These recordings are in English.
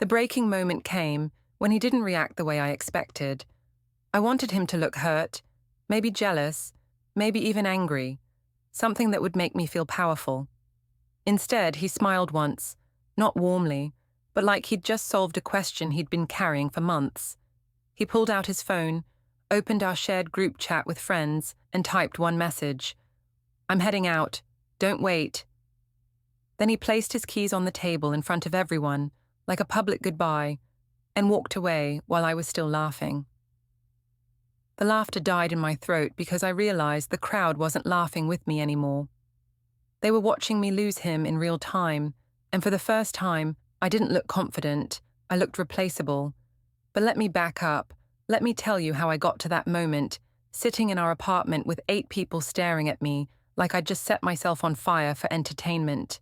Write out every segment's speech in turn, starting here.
The breaking moment came when he didn't react the way I expected. I wanted him to look hurt, maybe jealous, maybe even angry, something that would make me feel powerful. Instead, he smiled once, not warmly, but like he'd just solved a question he'd been carrying for months. He pulled out his phone, opened our shared group chat with friends, and typed one message. "I'm heading out. Don't wait." Then he placed his keys on the table in front of everyone, like a public goodbye, and walked away while I was still laughing. The laughter died in my throat because I realized the crowd wasn't laughing with me anymore. They were watching me lose him in real time, and for the first time, I didn't look confident, I looked replaceable. But let me back up, let me tell you how I got to that moment, sitting in our apartment with 8 people staring at me like I'd just set myself on fire for entertainment.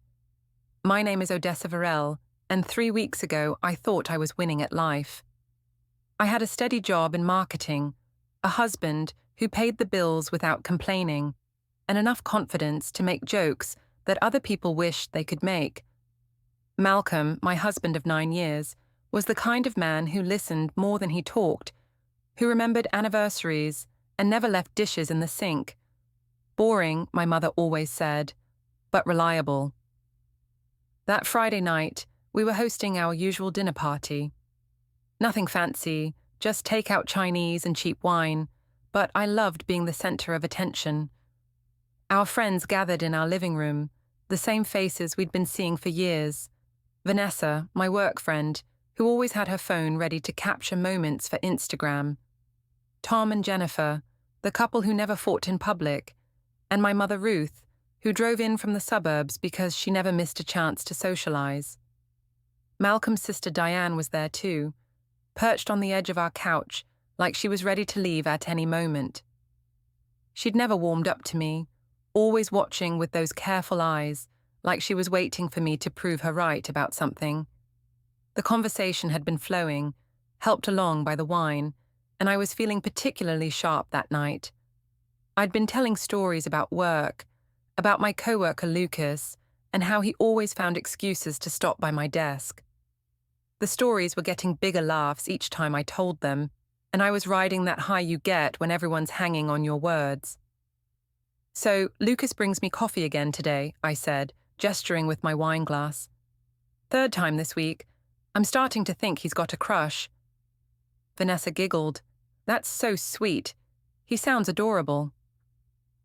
My name is Odessa Varel, and 3 weeks ago I thought I was winning at life. I had a steady job in marketing, a husband who paid the bills without complaining, and enough confidence to make jokes that other people wished they could make. Malcolm, my husband of 9 years, was the kind of man who listened more than he talked, who remembered anniversaries and never left dishes in the sink. Boring, my mother always said, but reliable. That Friday night, we were hosting our usual dinner party. Nothing fancy, just take-out Chinese and cheap wine, but I loved being the center of attention. Our friends gathered in our living room, the same faces we'd been seeing for years. Vanessa, my work friend, who always had her phone ready to capture moments for Instagram. Tom and Jennifer, the couple who never fought in public. And my mother Ruth, who drove in from the suburbs because she never missed a chance to socialize. Malcolm's sister Diane was there too, perched on the edge of our couch like she was ready to leave at any moment. She'd never warmed up to me, always watching with those careful eyes, like she was waiting for me to prove her right about something. The conversation had been flowing, helped along by the wine, and I was feeling particularly sharp that night. I'd been telling stories about work, about my coworker Lucas, and how he always found excuses to stop by my desk. The stories were getting bigger laughs each time I told them, and I was riding that high you get when everyone's hanging on your words. "So, Lucas brings me coffee again today," I said, gesturing with my wine glass. "3rd time this week. I'm starting to think he's got a crush." Vanessa giggled. "That's so sweet. He sounds adorable."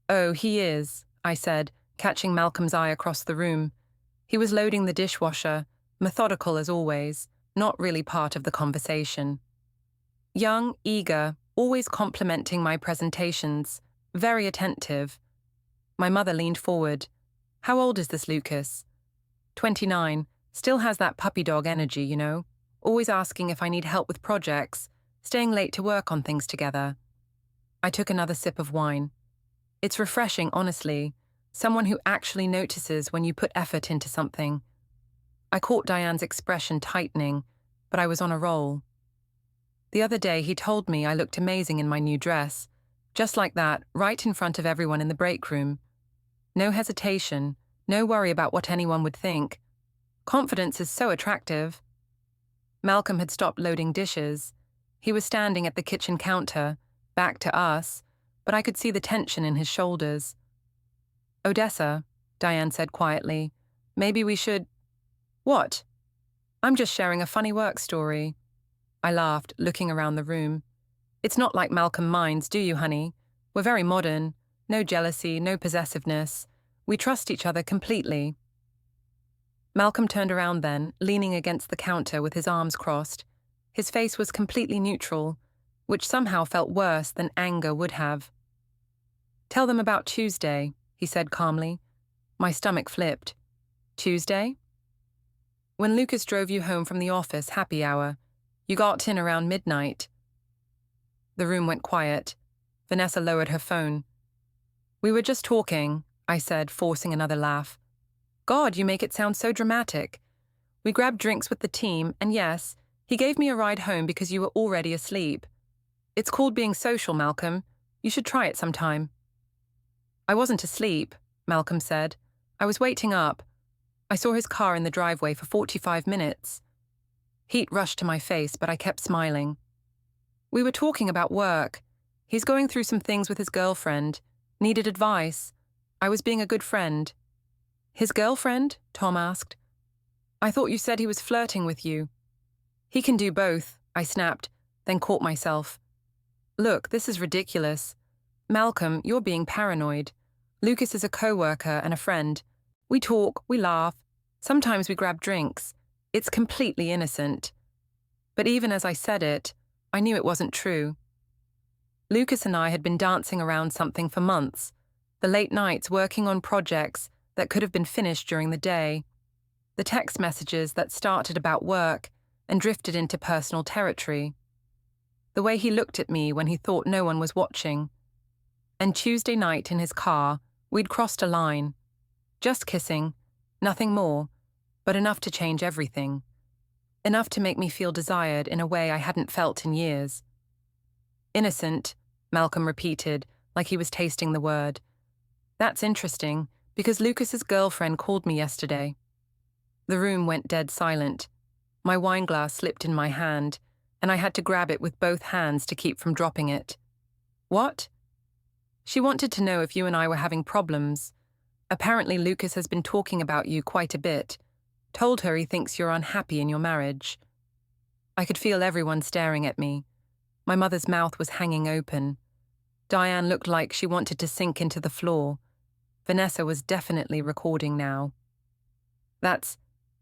"Oh, he is," I said, catching Malcolm's eye across the room. He was loading the dishwasher, methodical as always, not really part of the conversation. Young, eager, always complimenting my presentations, very attentive. My mother leaned forward. "How old is this Lucas?" 29, still has that puppy dog energy, you know, always asking if I need help with projects, staying late to work on things together. I took another sip of wine. It's refreshing, honestly, someone who actually notices when you put effort into something. I caught Diane's expression tightening, but I was on a roll. The other day he told me I looked amazing in my new dress, just like that, right in front of everyone in the break room. No hesitation, no worry about what anyone would think. Confidence is so attractive. Malcolm had stopped loading dishes. He was standing at the kitchen counter, back to us, but I could see the tension in his shoulders. "Odessa," Diane said quietly, "maybe we should—" "What?" "I'm just sharing a funny work story." I laughed, looking around the room. "It's not like Malcolm minds, do you, honey? We're very modern. No jealousy, no possessiveness. We trust each other completely." Malcolm turned around then, leaning against the counter with his arms crossed. His face was completely neutral, which somehow felt worse than anger would have. "Tell them about Tuesday," he said calmly. My stomach flipped. "Tuesday?" "When Lucas drove you home from the office happy hour. You got in around midnight." The room went quiet. Vanessa lowered her phone. "We were just talking," I said, forcing another laugh. "God, you make it sound so dramatic. We grabbed drinks with the team, and yes, he gave me a ride home because you were already asleep. It's called being social, Malcolm. You should try it sometime." "I wasn't asleep," Malcolm said. "I was waiting up. I saw his car in the driveway for 45 minutes. Heat rushed to my face, but I kept smiling. We were talking about work. He's going through some things with his girlfriend. Needed advice. I was being a good friend. His girlfriend? Tom asked. I thought you said he was flirting with you. He can do both, I snapped, then caught myself. Look, this is ridiculous. Malcolm, you're being paranoid. Lucas is a co-worker and a friend. We talk, we laugh. Sometimes we grab drinks. It's completely innocent. But even as I said it, I knew it wasn't true. Lucas and I had been dancing around something for months, the late nights working on projects that could have been finished during the day, the text messages that started about work and drifted into personal territory, the way he looked at me when he thought no one was watching. And Tuesday night in his car, we'd crossed a line. Just kissing, nothing more, but enough to change everything. Enough to make me feel desired in a way I hadn't felt in years. Innocent, Malcolm repeated, like he was tasting the word. That's interesting, because Lucas's girlfriend called me yesterday. The room went dead silent. My wineglass slipped in my hand, and I had to grab it with both hands to keep from dropping it. What? She wanted to know if you and I were having problems. Apparently Lucas has been talking about you quite a bit. Told her he thinks you're unhappy in your marriage. I could feel everyone staring at me. My mother's mouth was hanging open. Diane looked like she wanted to sink into the floor. Vanessa was definitely recording now.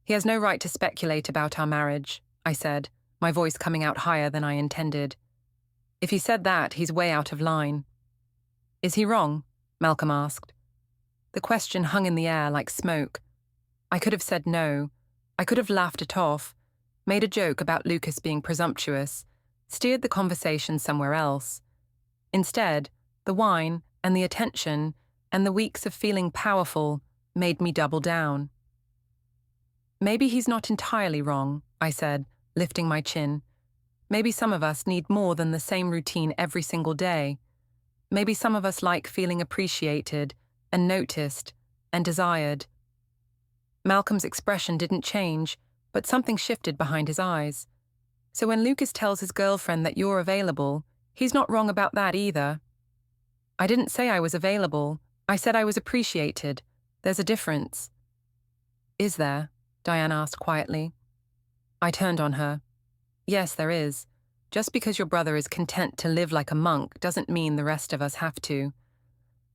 He has no right to speculate about our marriage, I said, my voice coming out higher than I intended. If he said that, he's way out of line. Is he wrong? Malcolm asked. The question hung in the air like smoke. I could have said no. I could have laughed it off, made a joke about Lucas being presumptuous, steered the conversation somewhere else. Instead, the wine and the attention and the weeks of feeling powerful made me double down. Maybe he's not entirely wrong, I said, lifting my chin. Maybe some of us need more than the same routine every single day. Maybe some of us like feeling appreciated and noticed and desired. Malcolm's expression didn't change, but something shifted behind his eyes. So when Lucas tells his girlfriend that you're available, he's not wrong about that either. I didn't say I was available. I said I was appreciated. There's a difference. Is there? Diane asked quietly. I turned on her. Yes, there is. Just because your brother is content to live like a monk doesn't mean the rest of us have to.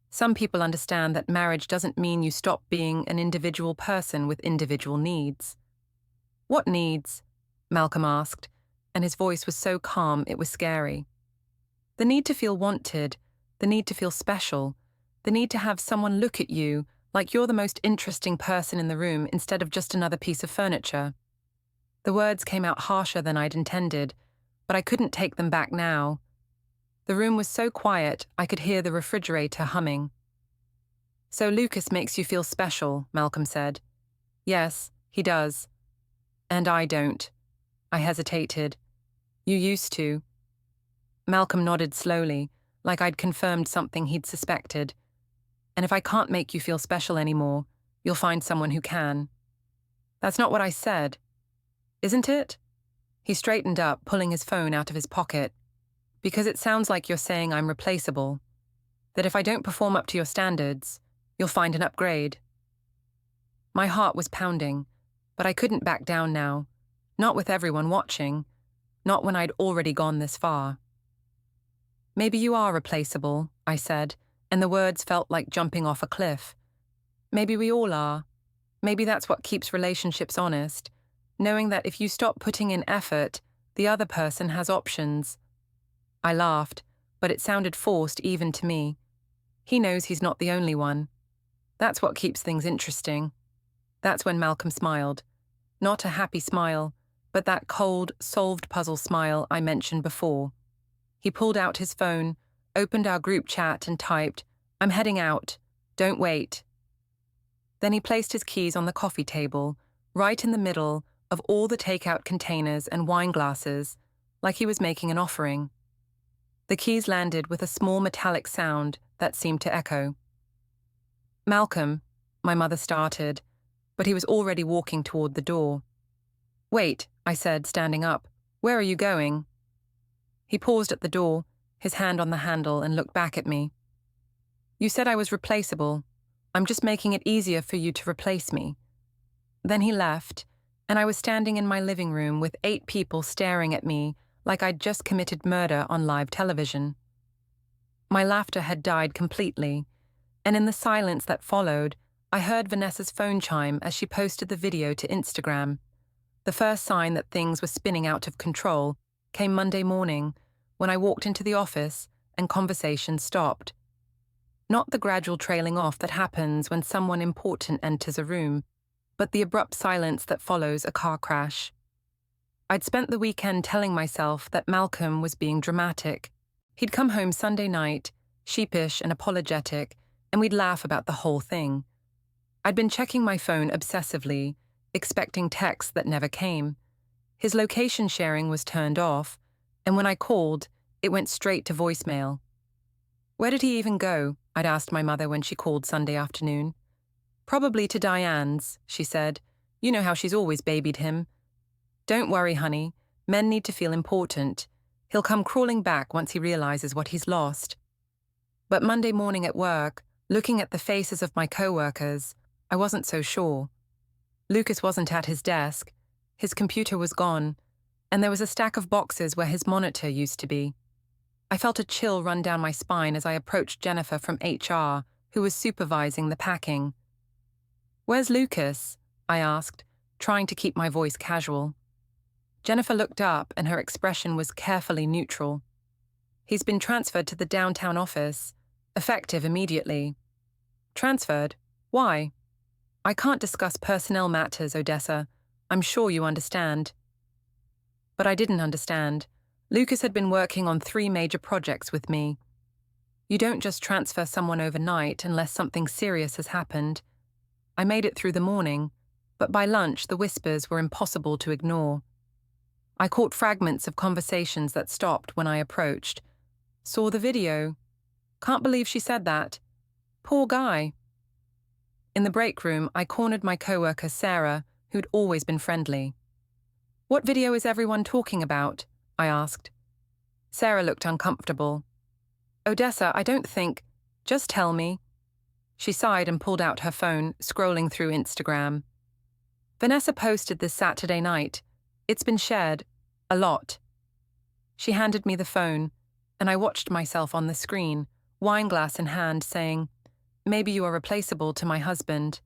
Some people understand that marriage doesn't mean you stop being an individual person with individual needs. What needs? Malcolm asked, and his voice was so calm it was scary. The need to feel wanted, the need to feel special, the need to have someone look at you like you're the most interesting person in the room instead of just another piece of furniture. The words came out harsher than I'd intended, but I couldn't take them back now. The room was so quiet I could hear the refrigerator humming. So Lucas makes you feel special, Malcolm said. Yes, he does. And I don't. I hesitated. You used to. Malcolm nodded slowly, like I'd confirmed something he'd suspected. And if I can't make you feel special anymore, you'll find someone who can. That's not what I said. Isn't it? He straightened up, pulling his phone out of his pocket. Because it sounds like you're saying I'm replaceable. That if I don't perform up to your standards, you'll find an upgrade. My heart was pounding, but I couldn't back down now. Not with everyone watching. Not when I'd already gone this far. Maybe you are replaceable, I said, and the words felt like jumping off a cliff. Maybe we all are. Maybe that's what keeps relationships honest, knowing that if you stop putting in effort, the other person has options. I laughed, but it sounded forced even to me. He knows he's not the only one. That's what keeps things interesting. That's when Malcolm smiled. Not a happy smile, but that cold, solved puzzle smile I mentioned before. He pulled out his phone, opened our group chat and typed, "I'm heading out. Don't wait." Then he placed his keys on the coffee table, right in the middle of all the takeout containers and wine glasses, like he was making an offering. The keys landed with a small metallic sound that seemed to echo. "Malcolm," my mother started, but he was already walking toward the door. "Wait," I said, standing up. Where are you going? He paused at the door, his hand on the handle, and looked back at me. You said I was replaceable. I'm just making it easier for you to replace me. Then he left, and I was standing in my living room with 8 people staring at me like I'd just committed murder on live television. My laughter had died completely, and in the silence that followed, I heard Vanessa's phone chime as she posted the video to Instagram. The first sign that things were spinning out of control came Monday morning when I walked into the office and conversation stopped. Not the gradual trailing off that happens when someone important enters a room, but the abrupt silence that follows a car crash. I'd spent the weekend telling myself that Malcolm was being dramatic. He'd come home Sunday night, sheepish and apologetic, and we'd laugh about the whole thing. I'd been checking my phone obsessively, expecting texts that never came. His location sharing was turned off, and when I called, it went straight to voicemail. Where did he even go? I'd asked my mother when she called Sunday afternoon. Probably to Diane's, she said. You know how she's always babied him. Don't worry, honey. Men need to feel important. He'll come crawling back once he realizes what he's lost. But Monday morning at work, looking at the faces of my co-workers, I wasn't so sure. Lucas wasn't at his desk. His computer was gone, and there was a stack of boxes where his monitor used to be. I felt a chill run down my spine as I approached Jennifer from HR, who was supervising the packing. Where's Lucas? I asked, trying to keep my voice casual. Jennifer looked up and her expression was carefully neutral. He's been transferred to the downtown office, effective immediately. Transferred? Why? I can't discuss personnel matters, Odessa. I'm sure you understand. But I didn't understand. Lucas had been working on 3 major projects with me. You don't just transfer someone overnight unless something serious has happened. I made it through the morning, but by lunch the whispers were impossible to ignore. I caught fragments of conversations that stopped when I approached. Saw the video. Can't believe she said that. Poor guy. In the break room, I cornered my coworker Sarah, who'd always been friendly. What video is everyone talking about? I asked. Sarah looked uncomfortable. Odessa, I don't think. Just tell me. She sighed and pulled out her phone, scrolling through Instagram. Vanessa posted this Saturday night. It's been shared. A lot. She handed me the phone, and I watched myself on the screen, wineglass in hand, saying, Maybe you are replaceable to my husband.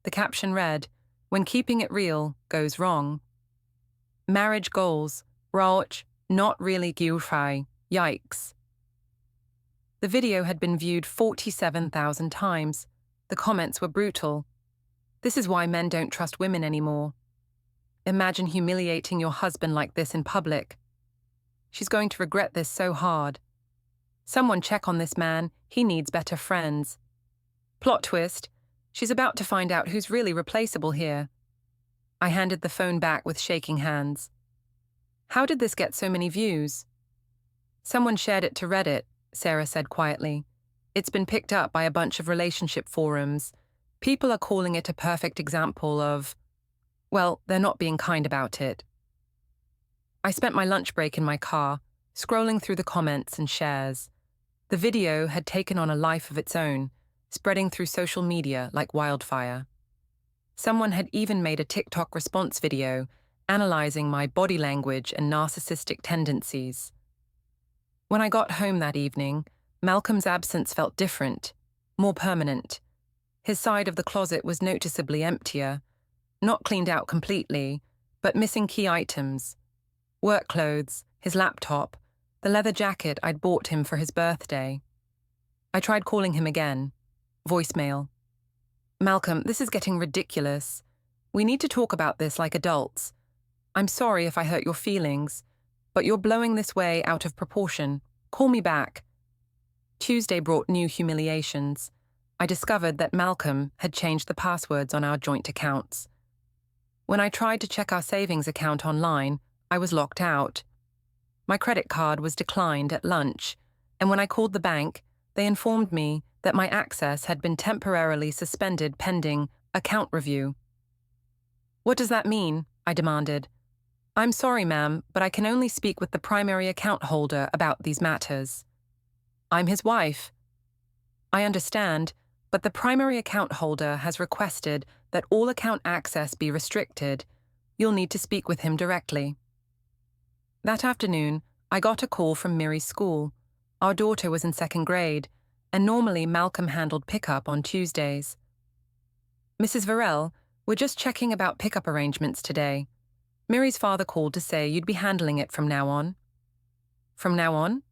The caption read, When keeping it real goes wrong. Marriage goals. Rauch. Not really Gyufai. Yikes. The video had been viewed 47,000 times. The comments were brutal. This is why men don't trust women anymore. Imagine humiliating your husband like this in public. She's going to regret this so hard. Someone check on this man. He needs better friends. Plot twist. She's about to find out who's really replaceable here. I handed the phone back with shaking hands. How did this get so many views? Someone shared it to Reddit, Sarah said quietly. It's been picked up by a bunch of relationship forums. People are calling it a perfect example of, well, they're not being kind about it. I spent my lunch break in my car, scrolling through the comments and shares. The video had taken on a life of its own, spreading through social media like wildfire. Someone had even made a TikTok response video analyzing my body language and narcissistic tendencies. When I got home that evening, Malcolm's absence felt different, more permanent. His side of the closet was noticeably emptier, not cleaned out completely, but missing key items. Work clothes, his laptop, the leather jacket I'd bought him for his birthday. I tried calling him again. Voicemail. Malcolm, this is getting ridiculous. We need to talk about this like adults. I'm sorry if I hurt your feelings, but you're blowing this way out of proportion. Call me back. Tuesday brought new humiliations. I discovered that Malcolm had changed the passwords on our joint accounts. When I tried to check our savings account online, I was locked out. My credit card was declined at lunch, and when I called the bank, they informed me that my access had been temporarily suspended pending account review. What does that mean? I demanded. I'm sorry, ma'am, but I can only speak with the primary account holder about these matters. I'm his wife. I understand, but the primary account holder has requested that all account access be restricted. You'll need to speak with him directly. That afternoon, I got a call from Miri's school. Our daughter was in second grade, and normally Malcolm handled pickup on Tuesdays. Mrs. Varell, we're just checking about pickup arrangements today. Miri's father called to say you'd be handling it from now on. From now on?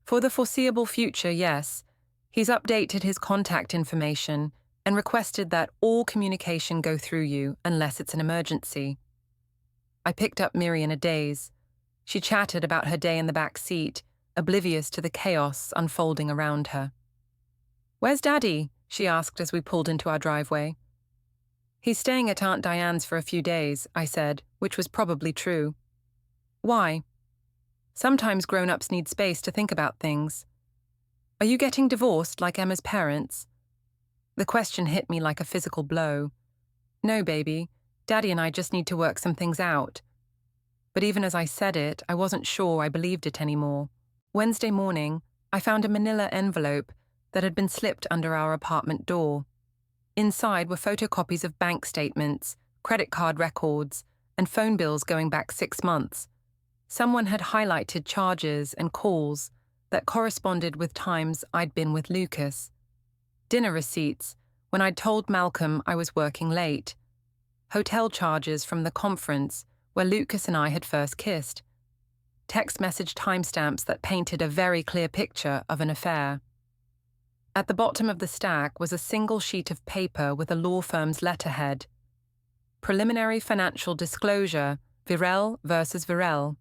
For the foreseeable future, yes. He's updated his contact information and requested that all communication go through you unless it's an emergency. I picked up Miri in a daze. She chatted about her day in the back seat, oblivious to the chaos unfolding around her. "Where's Daddy?" she asked as we pulled into our driveway. "He's staying at Aunt Diane's for a few days," I said, which was probably true. "Why?" "Sometimes grown-ups need space to think about things." "Are you getting divorced like Emma's parents?" The question hit me like a physical blow. "No, baby. Daddy and I just need to work some things out." But even as I said it, I wasn't sure I believed it anymore. Wednesday morning, I found a manila envelope that had been slipped under our apartment door. Inside were photocopies of bank statements, credit card records, and phone bills going back 6 months. Someone had highlighted charges and calls that corresponded with times I'd been with Lucas. Dinner receipts, when I'd told Malcolm I was working late. Hotel charges from the conference where Lucas and I had first kissed. Text message timestamps that painted a very clear picture of an affair. At the bottom of the stack was a single sheet of paper with a law firm's letterhead. Preliminary Financial Disclosure, Virel versus Virel.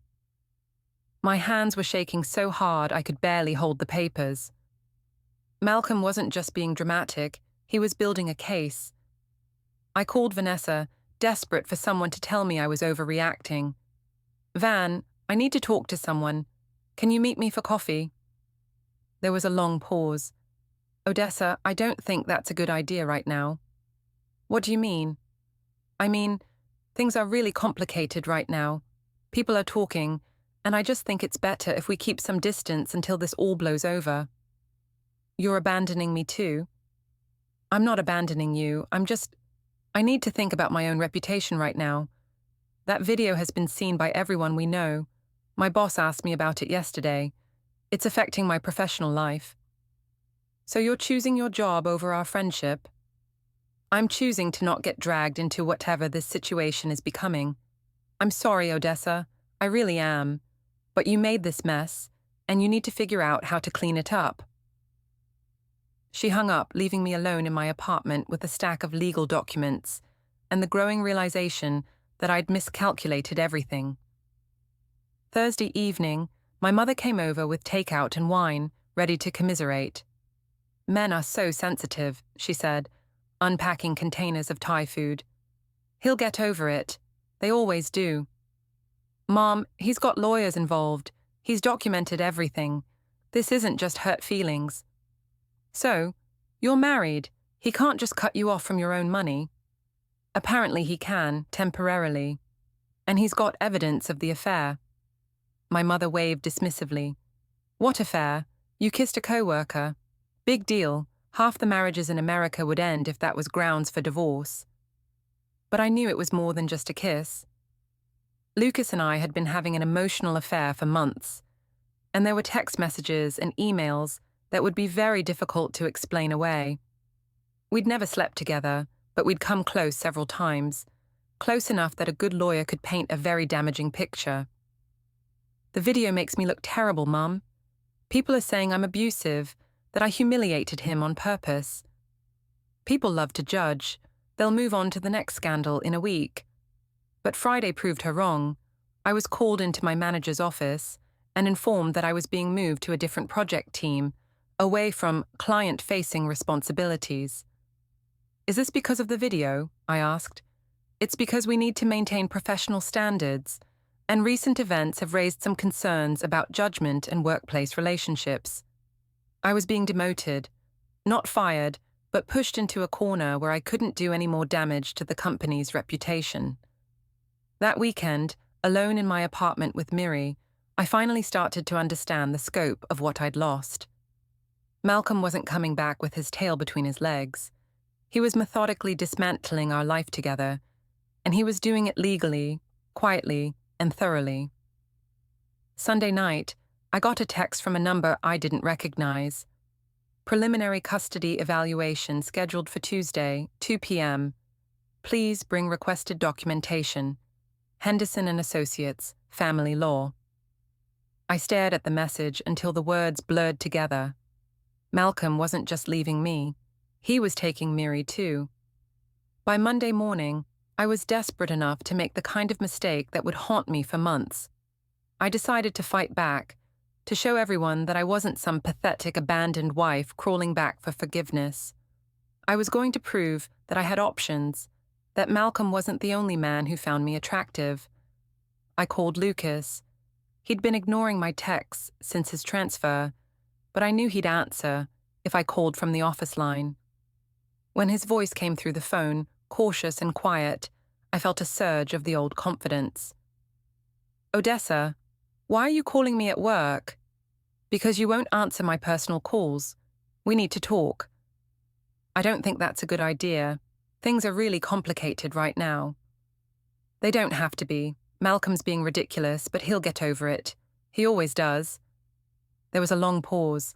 My hands were shaking so hard I could barely hold the papers. Malcolm wasn't just being dramatic, he was building a case. I called Vanessa, desperate for someone to tell me I was overreacting. "Van, I need to talk to someone. Can you meet me for coffee?" There was a long pause. "Odessa, I don't think that's a good idea right now." "What do you mean?" "I mean, things are really complicated right now. People are talking, and I just think it's better if we keep some distance until this all blows over." "You're abandoning me too?" "I'm not abandoning you, I need to think about my own reputation right now. That video has been seen by everyone we know. My boss asked me about it yesterday. It's affecting my professional life." "So you're choosing your job over our friendship?" "I'm choosing to not get dragged into whatever this situation is becoming. I'm sorry, Odessa. I really am. But you made this mess, and you need to figure out how to clean it up." She hung up, leaving me alone in my apartment with a stack of legal documents and the growing realization that I'd miscalculated everything. Thursday evening, my mother came over with takeout and wine, ready to commiserate. "Men are so sensitive," she said, unpacking containers of Thai food. "He'll get over it. They always do." "Mom, he's got lawyers involved. He's documented everything. This isn't just hurt feelings." "So, you're married. He can't just cut you off from your own money." "Apparently he can, temporarily. And he's got evidence of the affair." My mother waved dismissively. "What affair? You kissed a co-worker. Big deal. Half the marriages in America would end if that was grounds for divorce." But I knew it was more than just a kiss. Lucas and I had been having an emotional affair for months, and there were text messages and emails that would be very difficult to explain away. We'd never slept together, but we'd come close several times, close enough that a good lawyer could paint a very damaging picture. "The video makes me look terrible, Mum. People are saying I'm abusive, that I humiliated him on purpose." "People love to judge. They'll move on to the next scandal in a week." But Friday proved her wrong. I was called into my manager's office and informed that I was being moved to a different project team, away from client-facing responsibilities. "Is this because of the video?" I asked. "It's because we need to maintain professional standards, and recent events have raised some concerns about judgment and workplace relationships." I was being demoted, not fired, but pushed into a corner where I couldn't do any more damage to the company's reputation. That weekend, alone in my apartment with Miri, I finally started to understand the scope of what I'd lost. Malcolm wasn't coming back with his tail between his legs. He was methodically dismantling our life together, and he was doing it legally, quietly, and thoroughly. Sunday night, I got a text from a number I didn't recognize. Preliminary custody evaluation scheduled for Tuesday, 2 p.m. Please bring requested documentation. Henderson and Associates, Family Law. I stared at the message until the words blurred together. Malcolm wasn't just leaving me. He was taking Miri too. By Monday morning, I was desperate enough to make the kind of mistake that would haunt me for months. I decided to fight back, to show everyone that I wasn't some pathetic abandoned wife crawling back for forgiveness. I was going to prove that I had options, that Malcolm wasn't the only man who found me attractive. I called Lucas. He'd been ignoring my texts since his transfer, but I knew he'd answer if I called from the office line. When his voice came through the phone, cautious and quiet, I felt a surge of the old confidence. Odessa, why are you calling me at work? Because you won't answer my personal calls. We need to talk. I don't think that's a good idea. Things are really complicated right now. They don't have to be. Malcolm's being ridiculous, but he'll get over it. He always does. There was a long pause.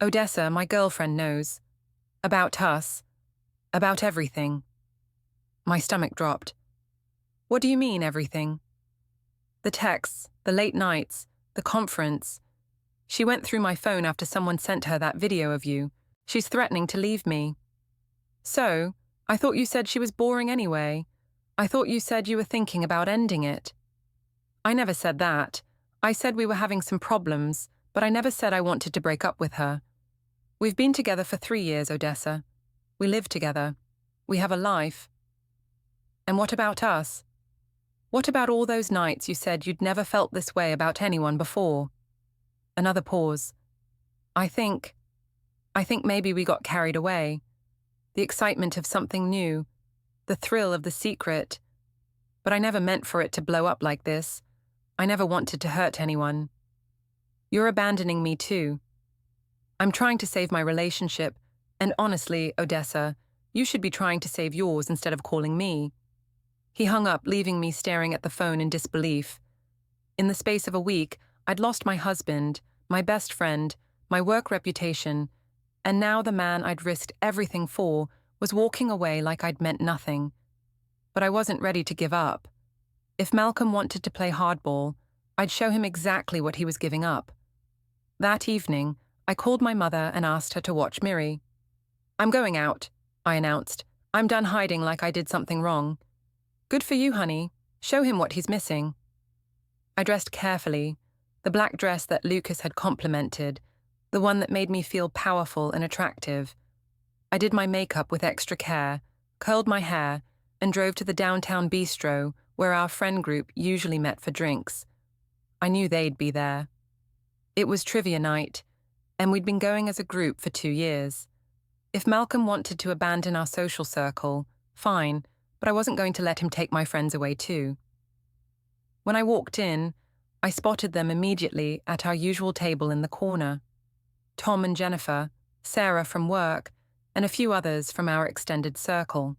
Odessa, my girlfriend, knows. About us. About everything. My stomach dropped. What do you mean, everything? The texts, the late nights, the conference. She went through my phone after someone sent her that video of you. She's threatening to leave me. So, I thought you said she was boring anyway. I thought you said you were thinking about ending it. I never said that. I said we were having some problems, but I never said I wanted to break up with her. We've been together for 3 years, Odessa. We live together. We have a life. And what about us? What about all those nights you said you'd never felt this way about anyone before? Another pause. I think maybe we got carried away. The excitement of something new, the thrill of the secret. But I never meant for it to blow up like this. I never wanted to hurt anyone. You're abandoning me too. I'm trying to save my relationship, and honestly, Odessa, you should be trying to save yours instead of calling me. He hung up, leaving me staring at the phone in disbelief. In the space of a week, I'd lost my husband, my best friend, my work reputation, and now the man I'd risked everything for was walking away like I'd meant nothing. But I wasn't ready to give up. If Malcolm wanted to play hardball, I'd show him exactly what he was giving up. That evening, I called my mother and asked her to watch Miri. I'm going out, I announced. I'm done hiding like I did something wrong. Good for you, honey. Show him what he's missing. I dressed carefully, the black dress that Lucas had complimented, the one that made me feel powerful and attractive. I did my makeup with extra care, curled my hair, and drove to the downtown bistro where our friend group usually met for drinks. I knew they'd be there. It was trivia night, and we'd been going as a group for 2 years. If Malcolm wanted to abandon our social circle, fine, but I wasn't going to let him take my friends away too. When I walked in, I spotted them immediately at our usual table in the corner. Tom and Jennifer, Sarah from work, and a few others from our extended circle.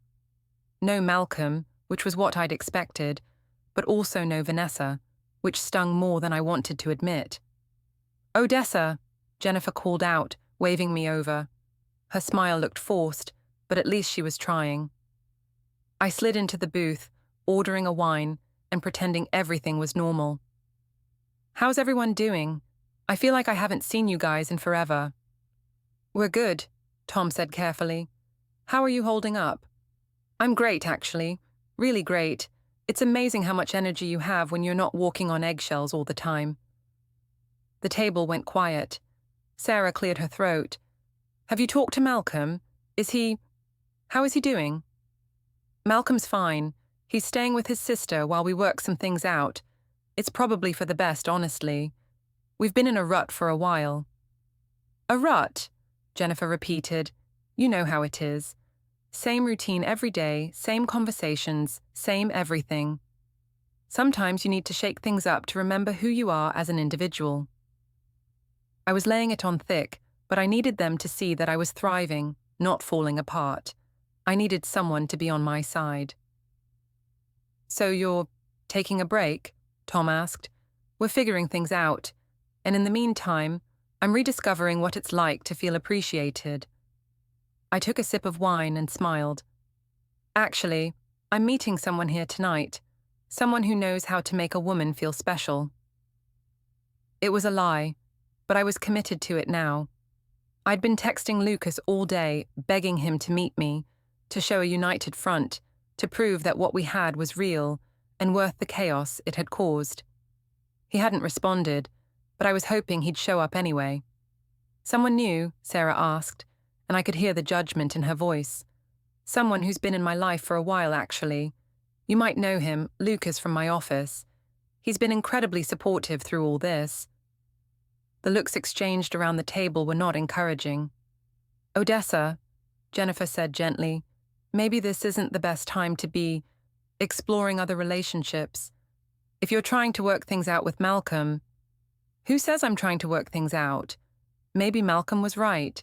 No Malcolm, which was what I'd expected, but also no Vanessa, which stung more than I wanted to admit. Odessa, Jennifer called out, waving me over. Her smile looked forced, but at least she was trying. I slid into the booth, ordering a wine and pretending everything was normal. How's everyone doing? I feel like I haven't seen you guys in forever. We're good, Tom said carefully. How are you holding up? I'm great, actually. Really great. It's amazing how much energy you have when you're not walking on eggshells all the time. The table went quiet. Sarah cleared her throat. Have you talked to Malcolm? How is he doing? Malcolm's fine. He's staying with his sister while we work some things out. It's probably for the best, honestly. We've been in a rut for a while. A rut? Jennifer repeated. You know how it is. Same routine every day, same conversations, same everything. Sometimes you need to shake things up to remember who you are as an individual. I was laying it on thick, but I needed them to see that I was thriving, not falling apart. I needed someone to be on my side. "So you're taking a break?" Tom asked. "We're figuring things out, and in the meantime, I'm rediscovering what it's like to feel appreciated." I took a sip of wine and smiled. "Actually, I'm meeting someone here tonight, someone who knows how to make a woman feel special." It was a lie, but I was committed to it now. I'd been texting Lucas all day, begging him to meet me, to show a united front, to prove that what we had was real and worth the chaos it had caused. He hadn't responded, but I was hoping he'd show up anyway. "Someone new?" Sarah asked, and I could hear the judgment in her voice. "Someone who's been in my life for a while, actually. You might know him, Lucas from my office. He's been incredibly supportive through all this." The looks exchanged around the table were not encouraging. "Odessa," Jennifer said gently, "maybe this isn't the best time to be exploring other relationships. If you're trying to work things out with Malcolm..." "Who says I'm trying to work things out? Maybe Malcolm was right.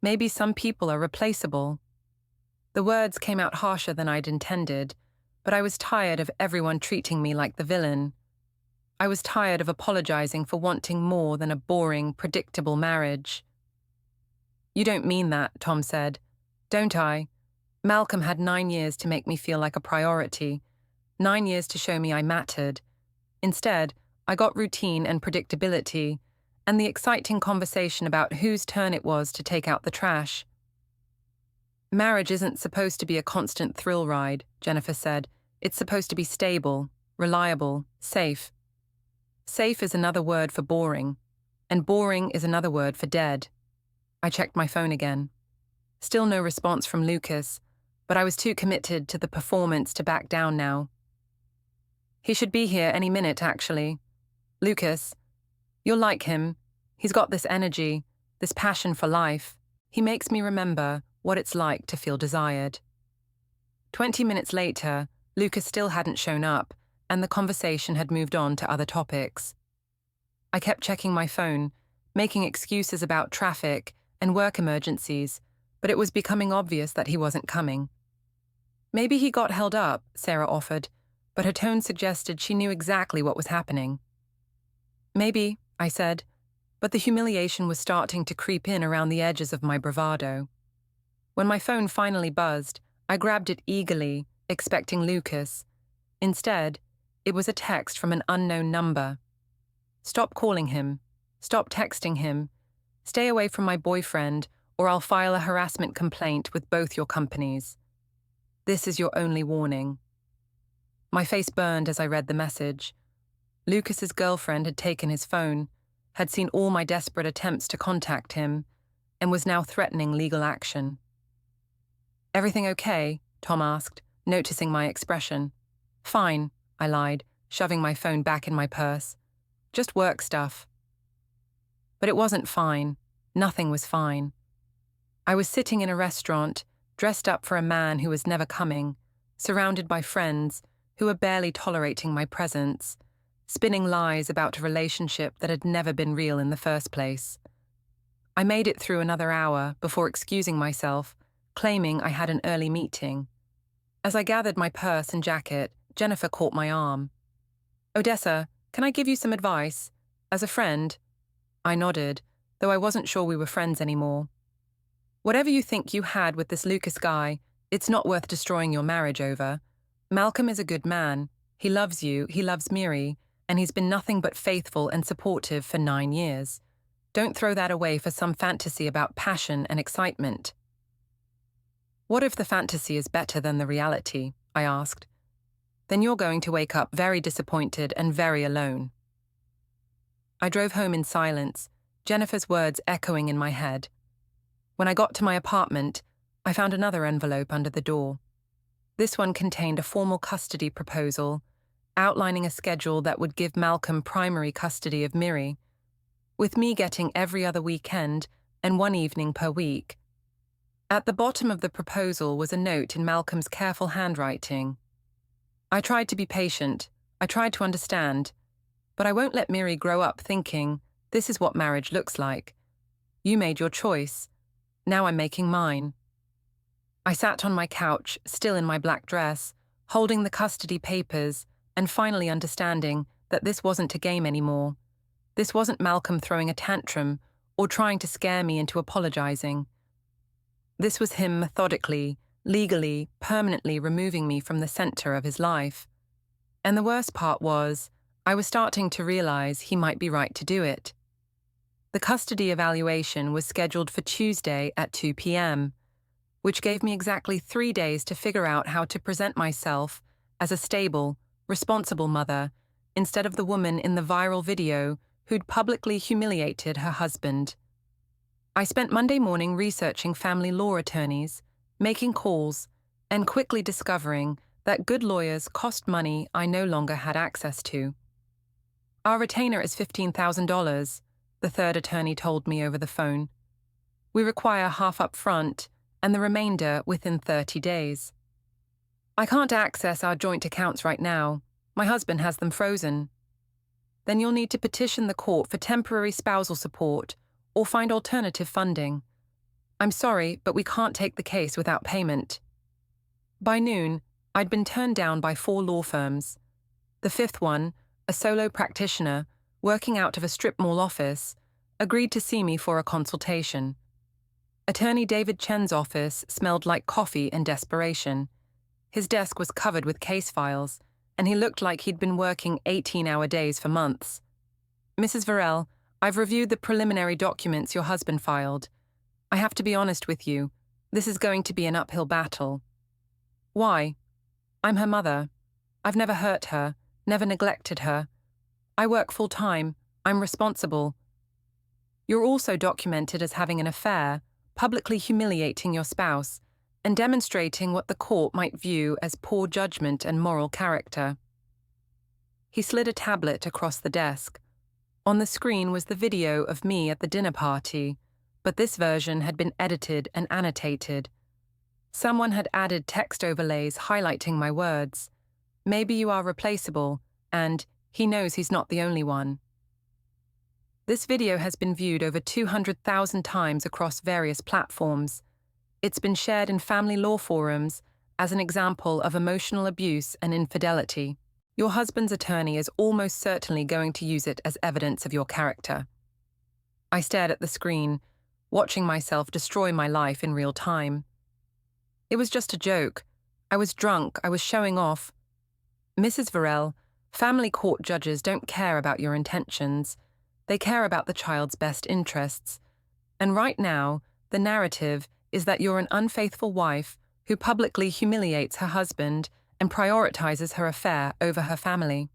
Maybe some people are replaceable." The words came out harsher than I'd intended, but I was tired of everyone treating me like the villain. I was tired of apologizing for wanting more than a boring, predictable marriage. "You don't mean that," Tom said. "Don't I? Malcolm had 9 years to make me feel like a priority, 9 years to show me I mattered. Instead, I got routine and predictability, and the exciting conversation about whose turn it was to take out the trash." "Marriage isn't supposed to be a constant thrill ride," Jennifer said. "It's supposed to be stable, reliable, safe." Safe is another word for boring, and boring is another word for dead. I checked my phone again. Still no response from Lucas, but I was too committed to the performance to back down now. "He should be here any minute, actually. Lucas, you'll like him. He's got this energy, this passion for life. He makes me remember what it's like to feel desired." 20 minutes later, Lucas still hadn't shown up, and the conversation had moved on to other topics. I kept checking my phone, making excuses about traffic and work emergencies, but it was becoming obvious that he wasn't coming. "Maybe he got held up," Sarah offered, but her tone suggested she knew exactly what was happening. "Maybe," I said, but the humiliation was starting to creep in around the edges of my bravado. When my phone finally buzzed, I grabbed it eagerly, expecting Lucas. Instead, it was a text from an unknown number. "Stop calling him. Stop texting him. Stay away from my boyfriend, or I'll file a harassment complaint with both your companies. This is your only warning." My face burned as I read the message. Lucas's girlfriend had taken his phone, had seen all my desperate attempts to contact him, and was now threatening legal action. "Everything okay?" Tom asked, noticing my expression. "Fine," I lied, shoving my phone back in my purse. "Just work stuff." But it wasn't fine. Nothing was fine. I was sitting in a restaurant, dressed up for a man who was never coming, surrounded by friends who were barely tolerating my presence, spinning lies about a relationship that had never been real in the first place. I made it through another hour before excusing myself, claiming I had an early meeting. As I gathered my purse and jacket, Jennifer caught my arm. "Odessa, can I give you some advice? As a friend?" I nodded, though I wasn't sure we were friends anymore. "Whatever you think you had with this Lucas guy, it's not worth destroying your marriage over. Malcolm is a good man. He loves you, he loves Miri, and he's been nothing but faithful and supportive for 9 years. Don't throw that away for some fantasy about passion and excitement." "What if the fantasy is better than the reality?" I asked. "Then you're going to wake up very disappointed and very alone." I drove home in silence, Jennifer's words echoing in my head. When I got to my apartment, I found another envelope under the door. This one contained a formal custody proposal, outlining a schedule that would give Malcolm primary custody of Miri, with me getting every other weekend and 1 evening per week. At the bottom of the proposal was a note in Malcolm's careful handwriting. I tried to be patient. I tried to understand, but I won't let Miri grow up thinking, this is what marriage looks like. You made your choice. Now I'm making mine. I sat on my couch, still in my black dress, holding the custody papers, and finally understanding that this wasn't a game anymore. This wasn't Malcolm throwing a tantrum or trying to scare me into apologizing. This was him methodically, legally, permanently removing me from the center of his life. And the worst part was, I was starting to realize he might be right to do it. The custody evaluation was scheduled for Tuesday at 2 p.m., which gave me exactly 3 days to figure out how to present myself as a stable, responsible mother instead of the woman in the viral video who'd publicly humiliated her husband. I spent Monday morning researching family law attorneys, making calls, and quickly discovering that good lawyers cost money I no longer had access to. Our retainer is $15,000, the third attorney told me over the phone. We require half up front and the remainder within 30 days. I can't access our joint accounts right now. My husband has them frozen. Then you'll need to petition the court for temporary spousal support or find alternative funding. I'm sorry, but we can't take the case without payment. By noon, I'd been turned down by 4 law firms. The fifth one, a solo practitioner working out of a strip mall office, agreed to see me for a consultation. Attorney David Chen's office smelled like coffee and desperation. His desk was covered with case files, and he looked like he'd been working 18-hour days for months. Mrs. Varell, I've reviewed the preliminary documents your husband filed. I have to be honest with you, this is going to be an uphill battle. Why? I'm her mother. I've never hurt her, never neglected her. I work full-time. I'm responsible. You're also documented as having an affair, publicly humiliating your spouse, and demonstrating what the court might view as poor judgment and moral character. He slid a tablet across the desk. On the screen was the video of me at the dinner party, but this version had been edited and annotated. Someone had added text overlays highlighting my words. Maybe you are replaceable, and he knows he's not the only one. This video has been viewed over 200,000 times across various platforms. It's been shared in family law forums as an example of emotional abuse and infidelity. Your husband's attorney is almost certainly going to use it as evidence of your character. I stared at the screen, watching myself destroy my life in real time. It was just a joke. I was drunk. I was showing off. Mrs. Varell, family court judges don't care about your intentions. They care about the child's best interests. And right now, the narrative is that you're an unfaithful wife who publicly humiliates her husband and prioritizes her affair over her family.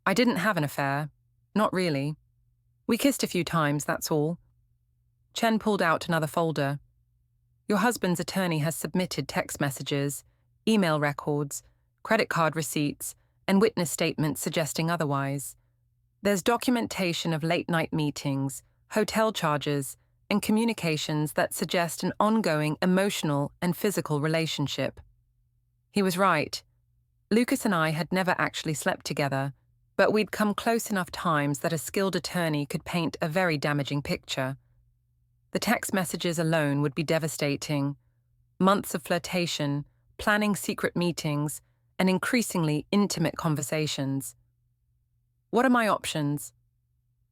I didn't have an affair. Not really. We kissed a few times, that's all. Chen pulled out another folder. Your husband's attorney has submitted text messages, email records, credit card receipts, and witness statements suggesting otherwise. There's documentation of late-night meetings, hotel charges, and communications that suggest an ongoing emotional and physical relationship. He was right. Lucas and I had never actually slept together, but we'd come close enough times that a skilled attorney could paint a very damaging picture. The text messages alone would be devastating. Months of flirtation, planning secret meetings, and increasingly intimate conversations. What are my options?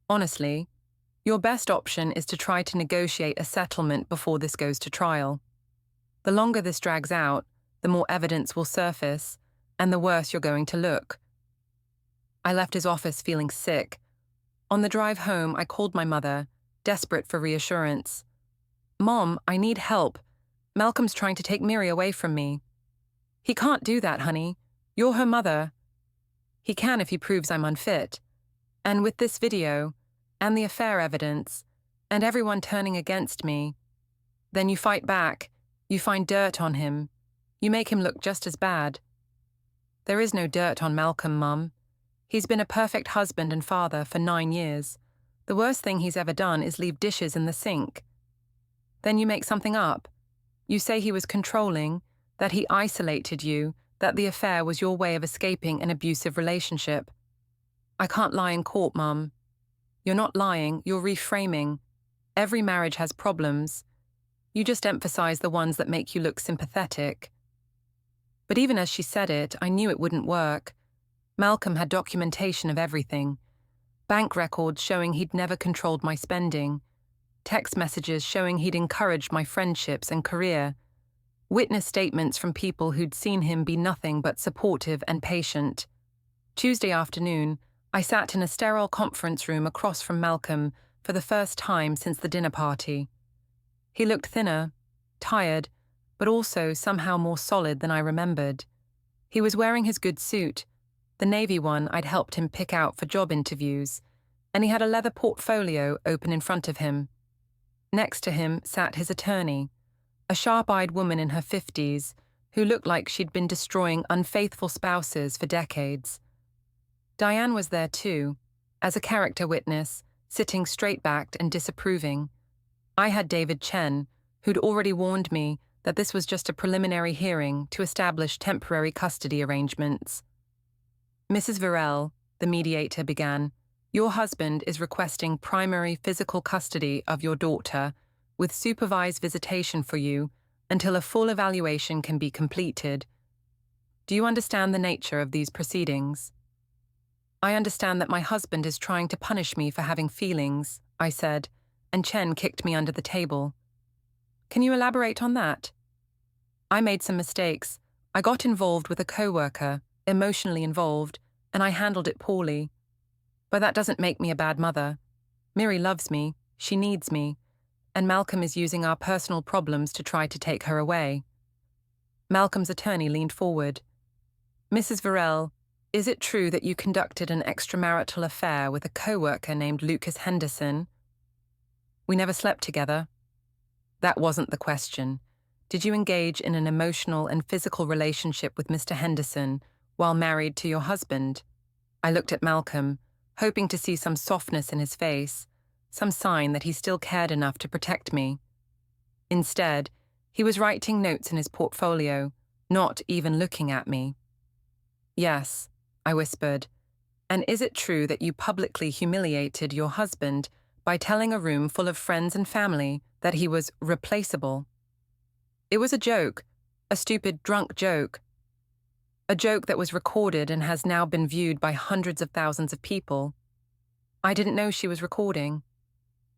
Honestly, your best option is to try to negotiate a settlement before this goes to trial. The longer this drags out, the more evidence will surface, and the worse you're going to look. I left his office feeling sick. On the drive home, I called my mother, desperate for reassurance. Mom, I need help. Malcolm's trying to take Miri away from me. He can't do that, honey. You're her mother. He can if he proves I'm unfit. And with this video, and the affair evidence, and everyone turning against me, then you fight back, you find dirt on him, you make him look just as bad. There is no dirt on Malcolm, Mum. He's been a perfect husband and father for 9 years. The worst thing he's ever done is leave dishes in the sink. Then you make something up. You say he was controlling, that he isolated you, that the affair was your way of escaping an abusive relationship. I can't lie in court, Mum. You're not lying, you're reframing. Every marriage has problems. You just emphasize the ones that make you look sympathetic. But even as she said it, I knew it wouldn't work. Malcolm had documentation of everything. Bank records showing he'd never controlled my spending. Text messages showing he'd encouraged my friendships and career. Witness statements from people who'd seen him be nothing but supportive and patient. Tuesday afternoon, I sat in a sterile conference room across from Malcolm for the first time since the dinner party. He looked thinner, tired, but also somehow more solid than I remembered. He was wearing his good suit, the navy one I'd helped him pick out for job interviews, and he had a leather portfolio open in front of him. Next to him sat his attorney, a sharp-eyed woman in her 50s who looked like she'd been destroying unfaithful spouses for decades. Diane was there too, as a character witness, sitting straight-backed and disapproving. I had David Chen, who'd already warned me that this was just a preliminary hearing to establish temporary custody arrangements. Mrs. Varell, the mediator began, your husband is requesting primary physical custody of your daughter with supervised visitation for you until a full evaluation can be completed. Do you understand the nature of these proceedings? I understand that my husband is trying to punish me for having feelings, I said, and Chen kicked me under the table. Can you elaborate on that? I made some mistakes. I got involved with a co-worker, emotionally involved, and I handled it poorly. But that doesn't make me a bad mother. Miri loves me, she needs me, and Malcolm is using our personal problems to try to take her away. Malcolm's attorney leaned forward. Mrs. Varell, is it true that you conducted an extramarital affair with a co-worker named Lucas Henderson? We never slept together. That wasn't the question. Did you engage in an emotional and physical relationship with Mr. Henderson while married to your husband? I looked at Malcolm, hoping to see some softness in his face, some sign that he still cared enough to protect me. Instead, he was writing notes in his portfolio, not even looking at me. Yes, I whispered. And is it true that you publicly humiliated your husband by telling a room full of friends and family that he was replaceable? It was a joke, a stupid, drunk joke. A joke that was recorded and has now been viewed by hundreds of thousands of people. I didn't know she was recording.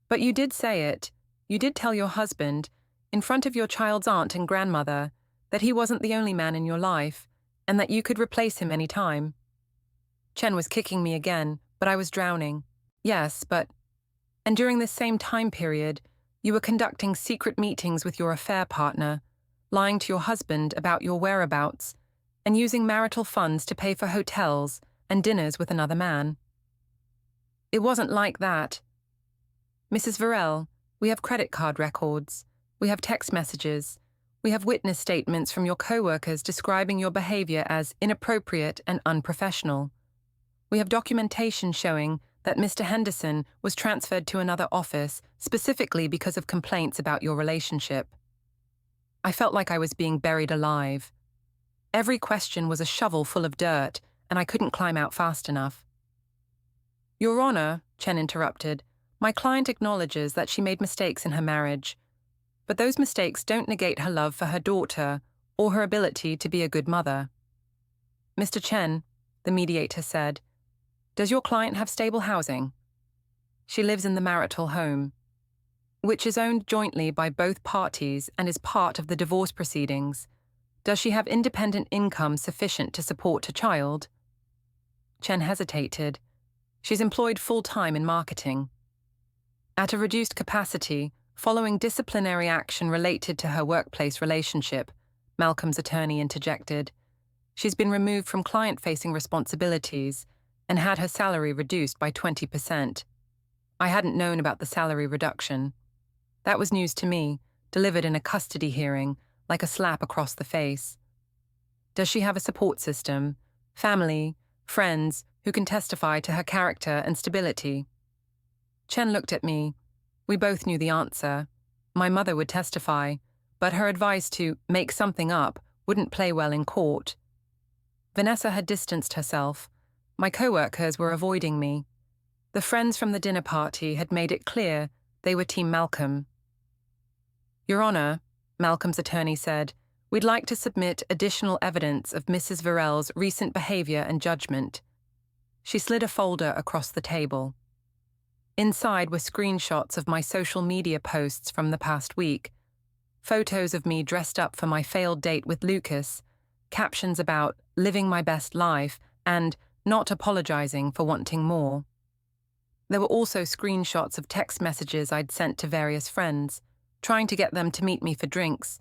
But you did say it. You did tell your husband, in front of your child's aunt and grandmother, that he wasn't the only man in your life, and that you could replace him any time. Chen was kicking me again, but I was drowning. Yes, but... And during this same time period, you were conducting secret meetings with your affair partner, lying to your husband about your whereabouts, and using marital funds to pay for hotels and dinners with another man. It wasn't like that. Mrs. Varell, we have credit card records, we have text messages, we have witness statements from your co-workers describing your behavior as inappropriate and unprofessional. We have documentation showing that Mr. Henderson was transferred to another office specifically because of complaints about your relationship. I felt like I was being buried alive. Every question was a shovel full of dirt, and I couldn't climb out fast enough. Your Honor, Chen interrupted, my client acknowledges that she made mistakes in her marriage, but those mistakes don't negate her love for her daughter or her ability to be a good mother. Mr. Chen, the mediator said, does your client have stable housing? She lives in the marital home, which is owned jointly by both parties and is part of the divorce proceedings. Does she have independent income sufficient to support a child? Chen hesitated. She's employed full-time in marketing. At a reduced capacity, following disciplinary action related to her workplace relationship, Malcolm's attorney interjected. She's been removed from client-facing responsibilities and had her salary reduced by 20%. I hadn't known about the salary reduction. That was news to me, delivered in a custody hearing, like a slap across the face. Does she have a support system, family, friends who can testify to her character and stability? Chen looked at me. We both knew the answer. My mother would testify, but her advice to make something up wouldn't play well in court. Vanessa had distanced herself. My co-workers were avoiding me. The friends from the dinner party had made it clear they were Team Malcolm. "Your Honor," Malcolm's attorney said, "we'd like to submit additional evidence of Mrs. Varell's recent behavior and judgment." She slid a folder across the table. Inside were screenshots of my social media posts from the past week, photos of me dressed up for my failed date with Lucas, captions about living my best life and not apologizing for wanting more. There were also screenshots of text messages I'd sent to various friends, trying to get them to meet me for drinks,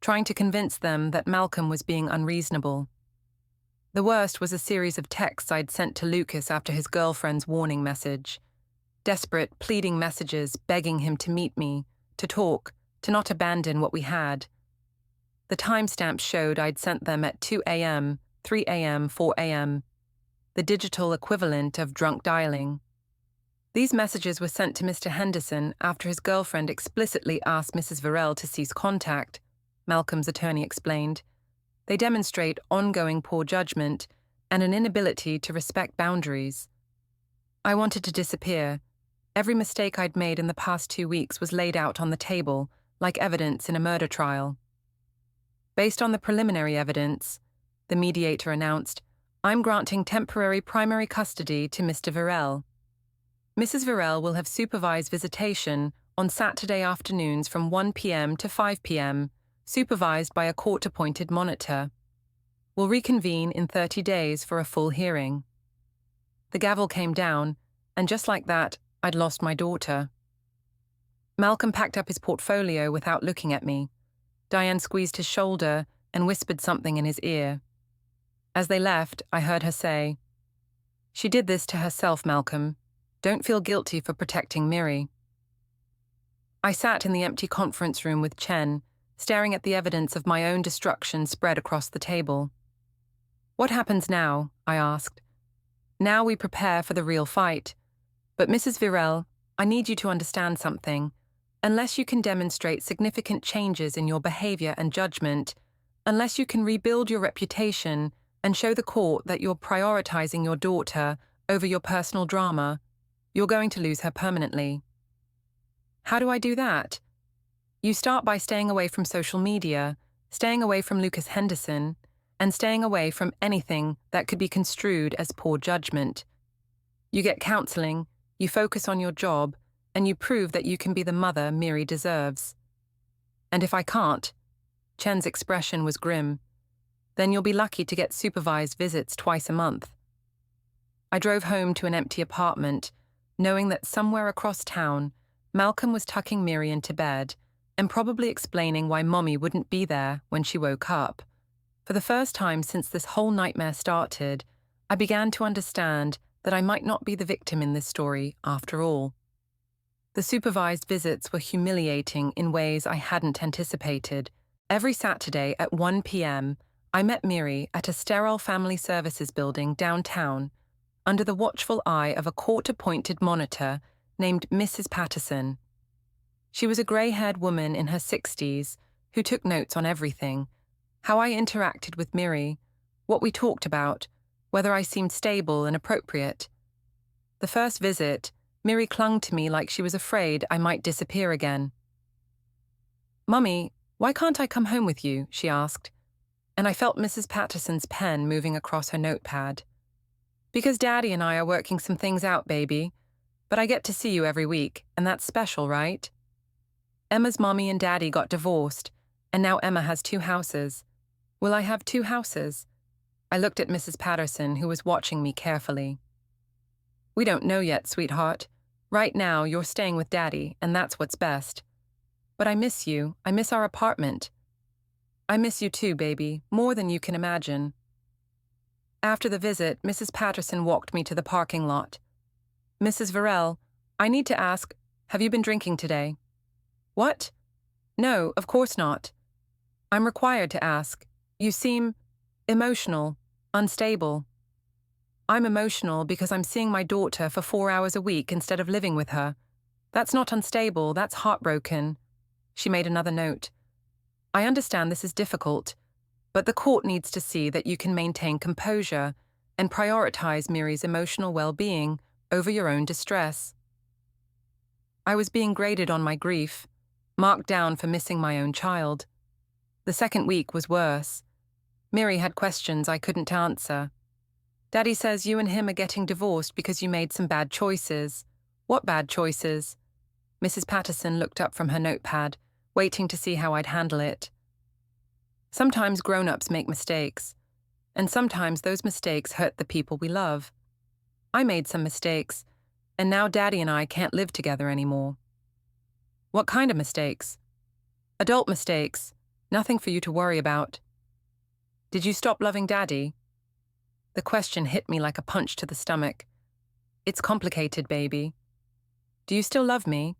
trying to convince them that Malcolm was being unreasonable. The worst was a series of texts I'd sent to Lucas after his girlfriend's warning message. Desperate, pleading messages begging him to meet me, to talk, to not abandon what we had. The timestamps showed I'd sent them at 2 a.m., 3 a.m., 4 a.m., the digital equivalent of drunk dialing. These messages were sent to Mr. Henderson after his girlfriend explicitly asked Mrs. Varell to cease contact, Malcolm's attorney explained. They demonstrate ongoing poor judgment and an inability to respect boundaries. I wanted to disappear. Every mistake I'd made in the past 2 weeks was laid out on the table, like evidence in a murder trial. Based on the preliminary evidence, the mediator announced, I'm granting temporary primary custody to Mr. Varell. Mrs. Varell will have supervised visitation on Saturday afternoons from 1 p.m. to 5 p.m., supervised by a court-appointed monitor. We'll reconvene in 30 days for a full hearing. The gavel came down, and just like that, I'd lost my daughter. Malcolm packed up his portfolio without looking at me. Diane squeezed his shoulder and whispered something in his ear. As they left, I heard her say, "She did this to herself, Malcolm. Don't feel guilty for protecting Miri." I sat in the empty conference room with Chen, staring at the evidence of my own destruction spread across the table. "What happens now?" I asked. "Now we prepare for the real fight. But Mrs. Varell, I need you to understand something. Unless you can demonstrate significant changes in your behavior and judgment, unless you can rebuild your reputation and show the court that you're prioritizing your daughter over your personal drama, you're going to lose her permanently." "How do I do that?" "You start by staying away from social media, staying away from Lucas Henderson, and staying away from anything that could be construed as poor judgment. You get counseling, you focus on your job, and you prove that you can be the mother Miri deserves. And if I can't," Chen's expression was grim, "then you'll be lucky to get supervised visits twice a month." I drove home to an empty apartment, knowing that somewhere across town, Malcolm was tucking Miri into bed and probably explaining why Mommy wouldn't be there when she woke up. For the first time since this whole nightmare started, I began to understand that I might not be the victim in this story after all. The supervised visits were humiliating in ways I hadn't anticipated. Every Saturday at 1 p.m., I met Miri at a sterile family services building downtown, under the watchful eye of a court-appointed monitor named Mrs. Patterson. She was a grey-haired woman in her 60s who took notes on everything: how I interacted with Miri, what we talked about, whether I seemed stable and appropriate. The first visit, Miri clung to me like she was afraid I might disappear again. "Mummy, why can't I come home with you?" she asked, and I felt Mrs. Patterson's pen moving across her notepad. "Because Daddy and I are working some things out, baby. But I get to see you every week, and that's special, right? Emma's mommy and daddy got divorced, and now Emma has 2 houses. Will I have 2 houses? I looked at Mrs. Patterson, who was watching me carefully. "We don't know yet, sweetheart. Right now, you're staying with Daddy, and that's what's best. But I miss you. I miss our apartment." "I miss you too, baby, more than you can imagine." After the visit, Mrs. Patterson walked me to the parking lot. "Mrs. Varell, I need to ask, have you been drinking today?" "What?" "No, of course not." "I'm required to ask. You seem emotional, unstable." "I'm emotional because I'm seeing my daughter for 4 hours a week instead of living with her. That's not unstable, that's heartbroken." She made another note. "I understand this is difficult. But the court needs to see that you can maintain composure and prioritize Miri's emotional well-being over your own distress. I was being graded on my grief, marked down for missing my own child. The second week was worse. Miri had questions I couldn't answer. Daddy says you and him are getting divorced because you made some bad choices. What bad choices? Mrs. Patterson looked up from her notepad, waiting to see how I'd handle it. Sometimes grown-ups make mistakes, and sometimes those mistakes hurt the people we love. I made some mistakes, and now Daddy and I can't live together anymore. What kind of mistakes? Adult mistakes. Nothing for you to worry about. Did you stop loving Daddy? The question hit me like a punch to the stomach. It's complicated, baby. Do you still love me?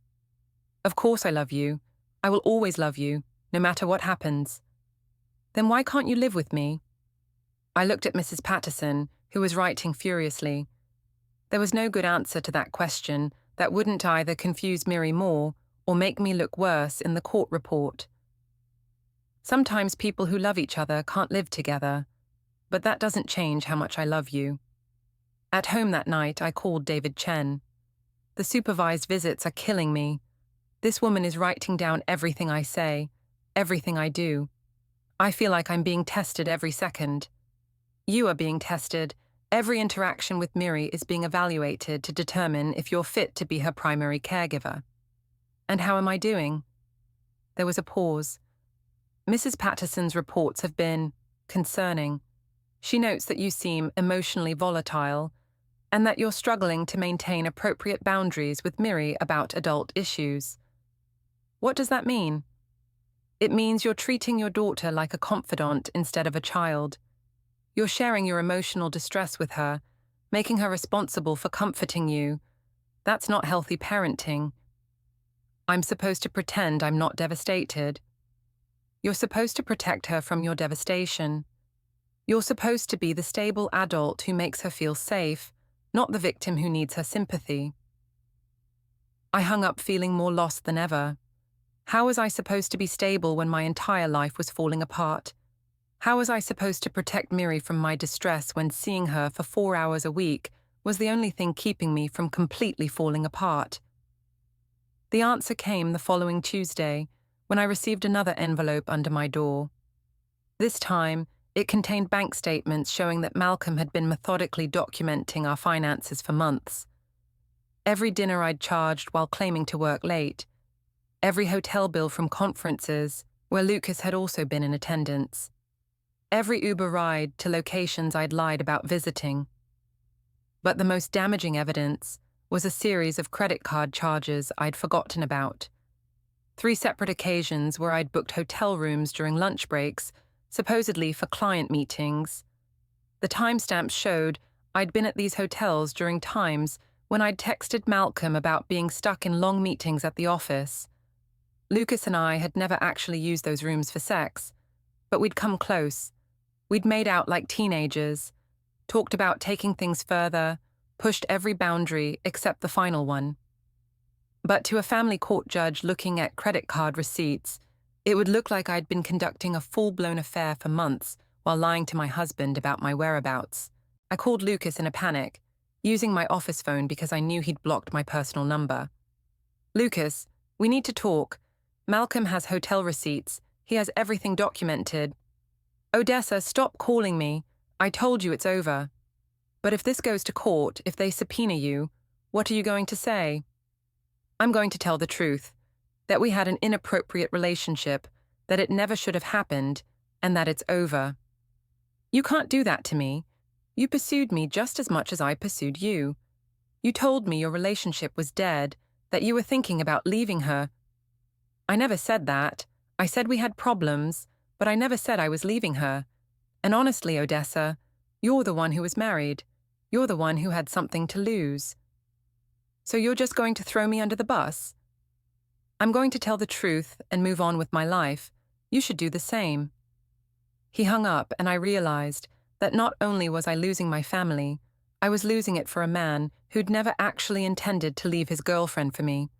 Of course I love you. I will always love you, no matter what happens. Then why can't you live with me? I looked at Mrs. Patterson, who was writing furiously. There was no good answer to that question that wouldn't either confuse Miri more or make me look worse in the court report. Sometimes people who love each other can't live together, but that doesn't change how much I love you. At home that night, I called David Chen. The supervised visits are killing me. This woman is writing down everything I say, everything I do. I feel like I'm being tested every second. You are being tested. Every interaction with Miri is being evaluated to determine if you're fit to be her primary caregiver. And how am I doing? There was a pause. Mrs. Patterson's reports have been concerning. She notes that you seem emotionally volatile and that you're struggling to maintain appropriate boundaries with Miri about adult issues. What does that mean? It means you're treating your daughter like a confidant instead of a child. You're sharing your emotional distress with her, making her responsible for comforting you. That's not healthy parenting. I'm supposed to pretend I'm not devastated. You're supposed to protect her from your devastation. You're supposed to be the stable adult who makes her feel safe, not the victim who needs her sympathy. I hung up feeling more lost than ever. How was I supposed to be stable when my entire life was falling apart? How was I supposed to protect Miri from my distress when seeing her for 4 hours a week was the only thing keeping me from completely falling apart? The answer came the following Tuesday, when I received another envelope under my door. This time, it contained bank statements showing that Malcolm had been methodically documenting our finances for months. Every dinner I'd charged while claiming to work late. Every hotel bill from conferences, where Lucas had also been in attendance. Every Uber ride to locations I'd lied about visiting. But the most damaging evidence was a series of credit card charges I'd forgotten about. 3 separate occasions where I'd booked hotel rooms during lunch breaks, supposedly for client meetings. The timestamps showed I'd been at these hotels during times when I'd texted Malcolm about being stuck in long meetings at the office. Lucas and I had never actually used those rooms for sex, but we'd come close. We'd made out like teenagers, talked about taking things further, pushed every boundary except the final one. But to a family court judge looking at credit card receipts, it would look like I'd been conducting a full-blown affair for months while lying to my husband about my whereabouts. I called Lucas in a panic, using my office phone because I knew he'd blocked my personal number. Lucas, we need to talk. Malcolm has hotel receipts. He has everything documented. Odessa, stop calling me. I told you it's over. But if this goes to court, if they subpoena you, what are you going to say? I'm going to tell the truth, that we had an inappropriate relationship, that it never should have happened, and that it's over. You can't do that to me. You pursued me just as much as I pursued you. You told me your relationship was dead, that you were thinking about leaving her. I never said that. I said we had problems, but I never said I was leaving her. And honestly, Odessa, you're the one who was married. You're the one who had something to lose. So you're just going to throw me under the bus? I'm going to tell the truth and move on with my life. You should do the same. He hung up, and I realized that not only was I losing my family, I was losing it for a man who'd never actually intended to leave his girlfriend for me.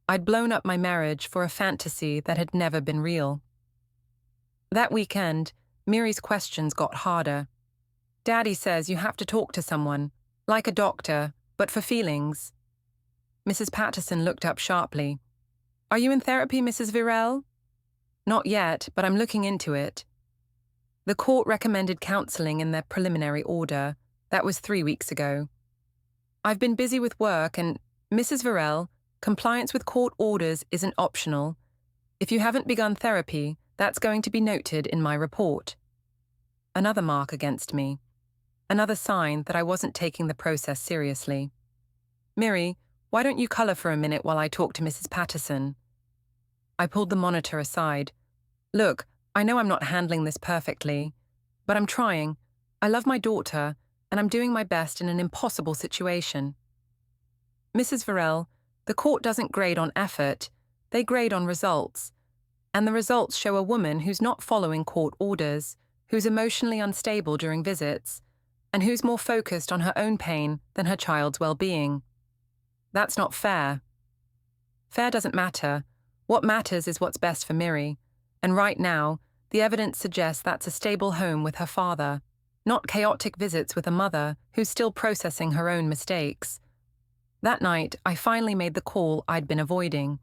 I'd blown up my marriage for a fantasy that had never been real. That weekend, Miri's questions got harder. Daddy says you have to talk to someone, like a doctor, but for feelings. Mrs. Patterson looked up sharply. Are you in therapy, Mrs. Virel? Not yet, but I'm looking into it. The court recommended counselling in their preliminary order. That was 3 weeks ago. I've been busy with work and, Mrs. Virel, compliance with court orders isn't optional. If you haven't begun therapy, that's going to be noted in my report. Another mark against me. Another sign that I wasn't taking the process seriously. Miri, why don't you colour for a minute while I talk to Mrs. Patterson? I pulled the monitor aside. Look, I know I'm not handling this perfectly, but I'm trying. I love my daughter, and I'm doing my best in an impossible situation. Mrs. Virel, the court doesn't grade on effort, they grade on results. And the results show a woman who's not following court orders, who's emotionally unstable during visits, and who's more focused on her own pain than her child's well-being. That's not fair. Fair doesn't matter. What matters is what's best for Miri, and right now, the evidence suggests that's a stable home with her father, not chaotic visits with a mother who's still processing her own mistakes. That night, I finally made the call I'd been avoiding.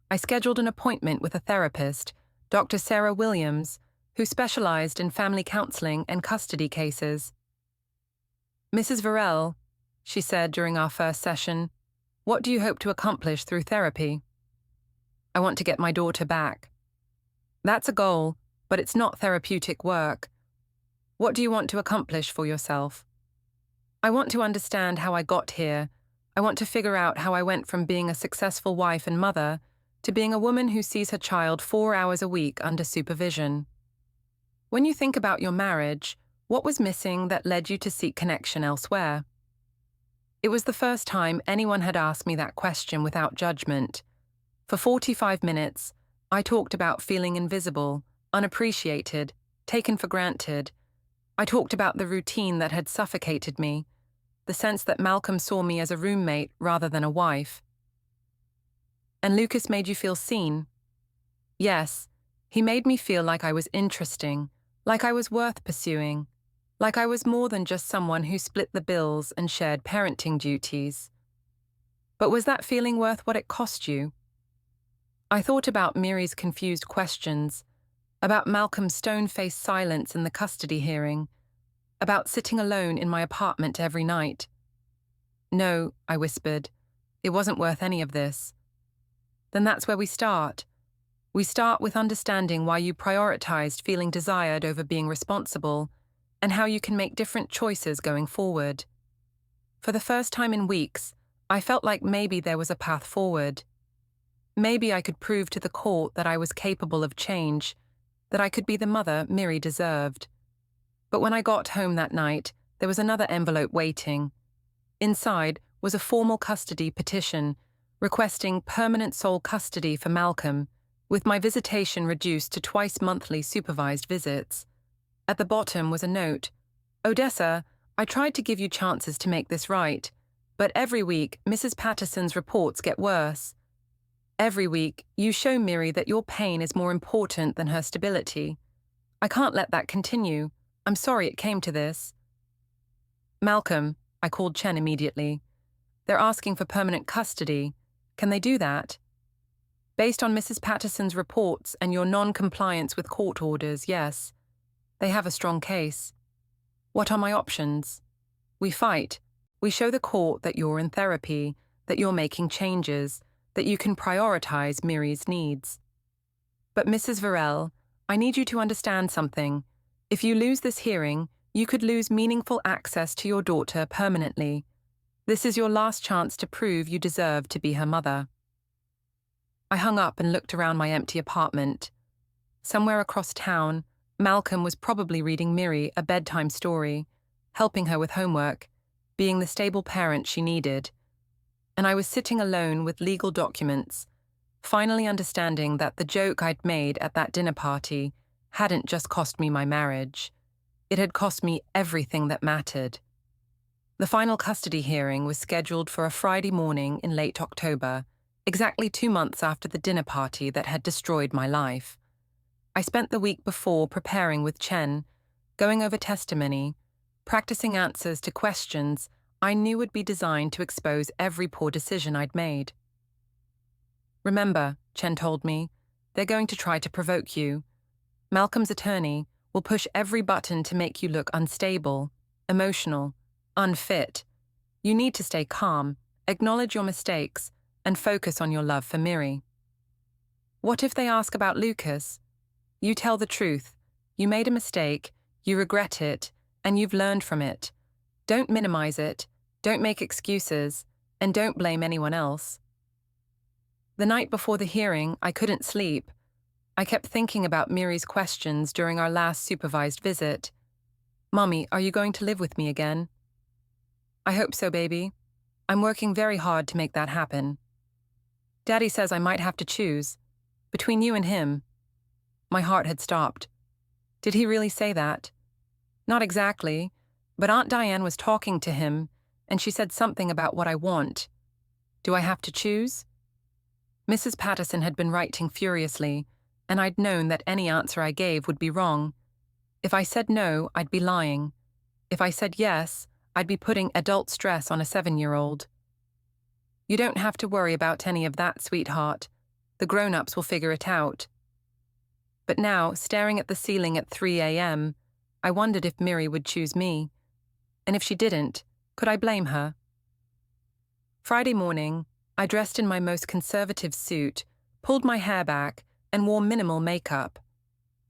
I scheduled an appointment with a therapist, Dr. Sarah Williams, who specialized in family counseling and custody cases. Mrs. Virel, she said during our first session, what do you hope to accomplish through therapy? I want to get my daughter back. That's a goal, but it's not therapeutic work. What do you want to accomplish for yourself? I want to understand how I got here. I want to figure out how I went from being a successful wife and mother to being a woman who sees her child 4 hours a week under supervision. When you think about your marriage, what was missing that led you to seek connection elsewhere? It was the first time anyone had asked me that question without judgment. For 45 minutes, I talked about feeling invisible, unappreciated, taken for granted. I talked about the routine that had suffocated me, the sense that Malcolm saw me as a roommate rather than a wife. And Lucas made you feel seen? Yes, he made me feel like I was interesting, like I was worth pursuing, like I was more than just someone who split the bills and shared parenting duties. But was that feeling worth what it cost you? I thought about Miri's confused questions, about Malcolm's stone-faced silence in the custody hearing, about sitting alone in my apartment every night. No, I whispered, it wasn't worth any of this. Then that's where we start. We start with understanding why you prioritized feeling desired over being responsible, and how you can make different choices going forward. For the first time in weeks, I felt like maybe there was a path forward. Maybe I could prove to the court that I was capable of change, that I could be the mother Miri deserved. But when I got home that night, there was another envelope waiting. Inside was a formal custody petition requesting permanent sole custody for Malcolm, with my visitation reduced to twice monthly supervised visits. At the bottom was a note. Odessa, I tried to give you chances to make this right, but every week Mrs. Patterson's reports get worse. Every week you show Miri that your pain is more important than her stability. I can't let that continue. I'm sorry it came to this. Malcolm, I called Chen immediately. They're asking for permanent custody. Can they do that? Based on Mrs. Patterson's reports and your non-compliance with court orders, yes. They have a strong case. What are my options? We fight. We show the court that you're in therapy, that you're making changes, that you can prioritize Miri's needs. But Mrs. Virel, I need you to understand something. If you lose this hearing, you could lose meaningful access to your daughter permanently. This is your last chance to prove you deserve to be her mother. I hung up and looked around my empty apartment. Somewhere across town, Malcolm was probably reading Miri a bedtime story, helping her with homework, being the stable parent she needed. And I was sitting alone with legal documents, finally understanding that the joke I'd made at that dinner party hadn't just cost me my marriage. It had cost me everything that mattered. The final custody hearing was scheduled for a Friday morning in late October, exactly 2 months after the dinner party that had destroyed my life. I spent the week before preparing with Chen, going over testimony, practicing answers to questions I knew would be designed to expose every poor decision I'd made. Remember, Chen told me, they're going to try to provoke you. Malcolm's attorney will push every button to make you look unstable, emotional, unfit. You need to stay calm, acknowledge your mistakes, and focus on your love for Miri. What if they ask about Lucas? You tell the truth. You made a mistake, you regret it, and you've learned from it. Don't minimize it, don't make excuses, and don't blame anyone else. The night before the hearing, I couldn't sleep. I kept thinking about Miri's questions during our last supervised visit. Mommy, are you going to live with me again? I hope so, baby. I'm working very hard to make that happen. Daddy says I might have to choose. Between you and him. My heart had stopped. Did he really say that? Not exactly, but Aunt Diane was talking to him, and she said something about what I want. Do I have to choose? Mrs. Patterson had been writing furiously, and I'd known that any answer I gave would be wrong. If I said no, I'd be lying. If I said yes, I'd be putting adult stress on a 7-year-old. You don't have to worry about any of that, sweetheart. The grown-ups will figure it out. But now, staring at the ceiling at 3 a.m., I wondered if Miri would choose me. And if she didn't, could I blame her? Friday morning, I dressed in my most conservative suit, pulled my hair back, and wore minimal makeup.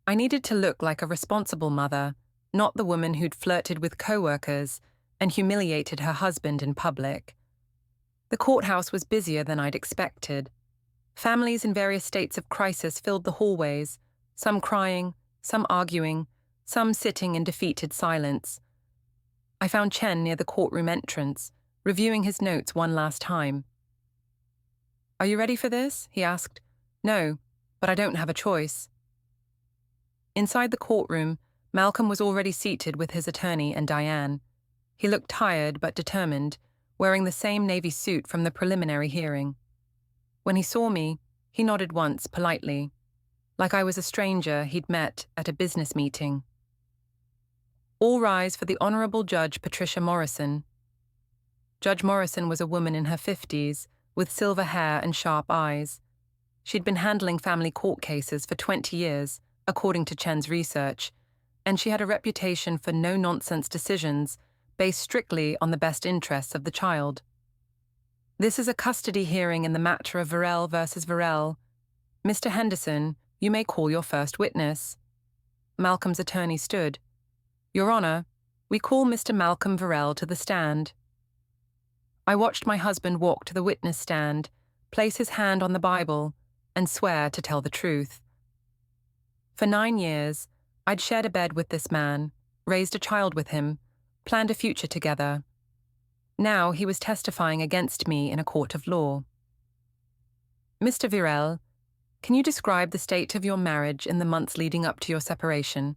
I needed to look like a responsible mother, not the woman who'd flirted with co-workers and humiliated her husband in public. The courthouse was busier than I'd expected. Families in various states of crisis filled the hallways, some crying, some arguing, some sitting in defeated silence. I found Chen near the courtroom entrance, reviewing his notes one last time. Are you ready for this? He asked. No, but I don't have a choice. Inside the courtroom, Malcolm was already seated with his attorney and Diane. He looked tired but determined, wearing the same navy suit from the preliminary hearing. When he saw me, he nodded once, politely, like I was a stranger he'd met at a business meeting. All rise for the Honorable Judge Patricia Morrison. Judge Morrison was a woman in her 50s, with silver hair and sharp eyes. She'd been handling family court cases for 20 years, according to Chen's research, and she had a reputation for no-nonsense decisions based strictly on the best interests of the child. This is a custody hearing in the matter of Varel versus Varel. Mr. Henderson, you may call your first witness. Malcolm's attorney stood. Your Honor, we call Mr. Malcolm Varel to the stand. I watched my husband walk to the witness stand, place his hand on the Bible, and swear to tell the truth. For 9 years, I'd shared a bed with this man, raised a child with him, planned a future together. Now he was testifying against me in a court of law. Mr. Varel, can you describe the state of your marriage in the months leading up to your separation?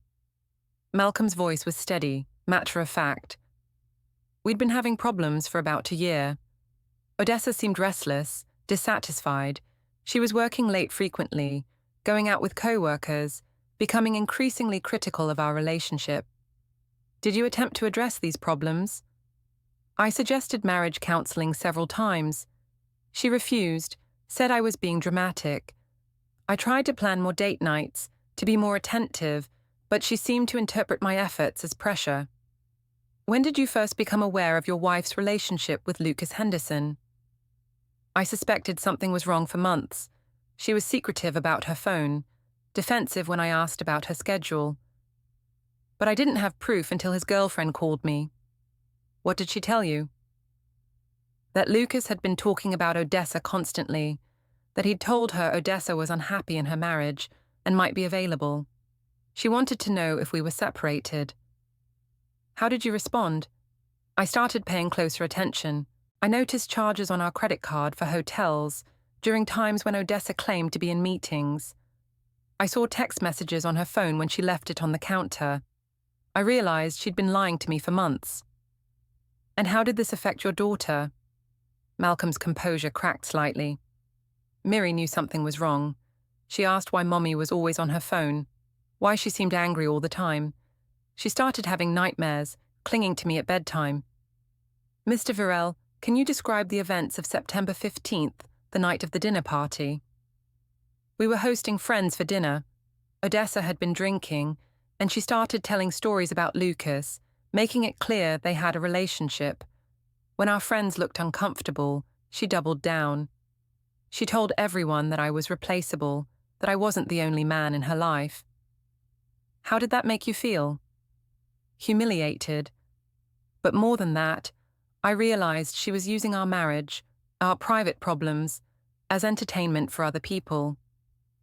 Malcolm's voice was steady, matter of fact. We'd been having problems for about a year. Odessa seemed restless, dissatisfied. She was working late frequently, going out with co-workers, becoming increasingly critical of our relationship. Did you attempt to address these problems? I suggested marriage counseling several times. She refused, said I was being dramatic. I tried to plan more date nights, to be more attentive, but she seemed to interpret my efforts as pressure. When did you first become aware of your wife's relationship with Lucas Henderson? I suspected something was wrong for months. She was secretive about her phone, defensive when I asked about her schedule. But I didn't have proof until his girlfriend called me. What did she tell you? That Lucas had been talking about Odessa constantly, that he'd told her Odessa was unhappy in her marriage and might be available. She wanted to know if we were separated. How did you respond? I started paying closer attention. I noticed charges on our credit card for hotels during times when Odessa claimed to be in meetings. I saw text messages on her phone when she left it on the counter. I realized she'd been lying to me for months. And how did this affect your daughter? Malcolm's composure cracked slightly. Miri knew something was wrong. She asked why Mommy was always on her phone. why she seemed angry all the time. She started having nightmares, clinging to me at bedtime. Mr. Varel, can you describe the events of September 15th, the night of the dinner party? We were hosting friends for dinner. Odessa had been drinking, and she started telling stories about Lucas, making it clear they had a relationship. When our friends looked uncomfortable, she doubled down. She told everyone that I was replaceable, that I wasn't the only man in her life. How did that make you feel? Humiliated. But more than that, I realized she was using our marriage, our private problems, as entertainment for other people.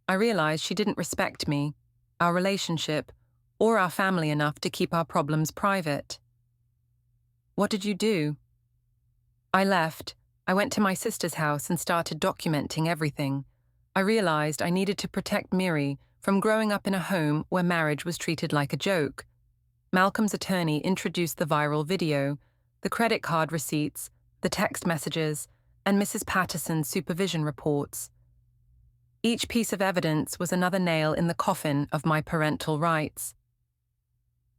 I realized she didn't respect me, our relationship, or our family enough to keep our problems private. What did you do? I left. I went to my sister's house and started documenting everything. I realized I needed to protect Miri from growing up in a home where marriage was treated like a joke. Malcolm's attorney introduced the viral video, the credit card receipts, the text messages, and Mrs. Patterson's supervision reports. Each piece of evidence was another nail in the coffin of my parental rights.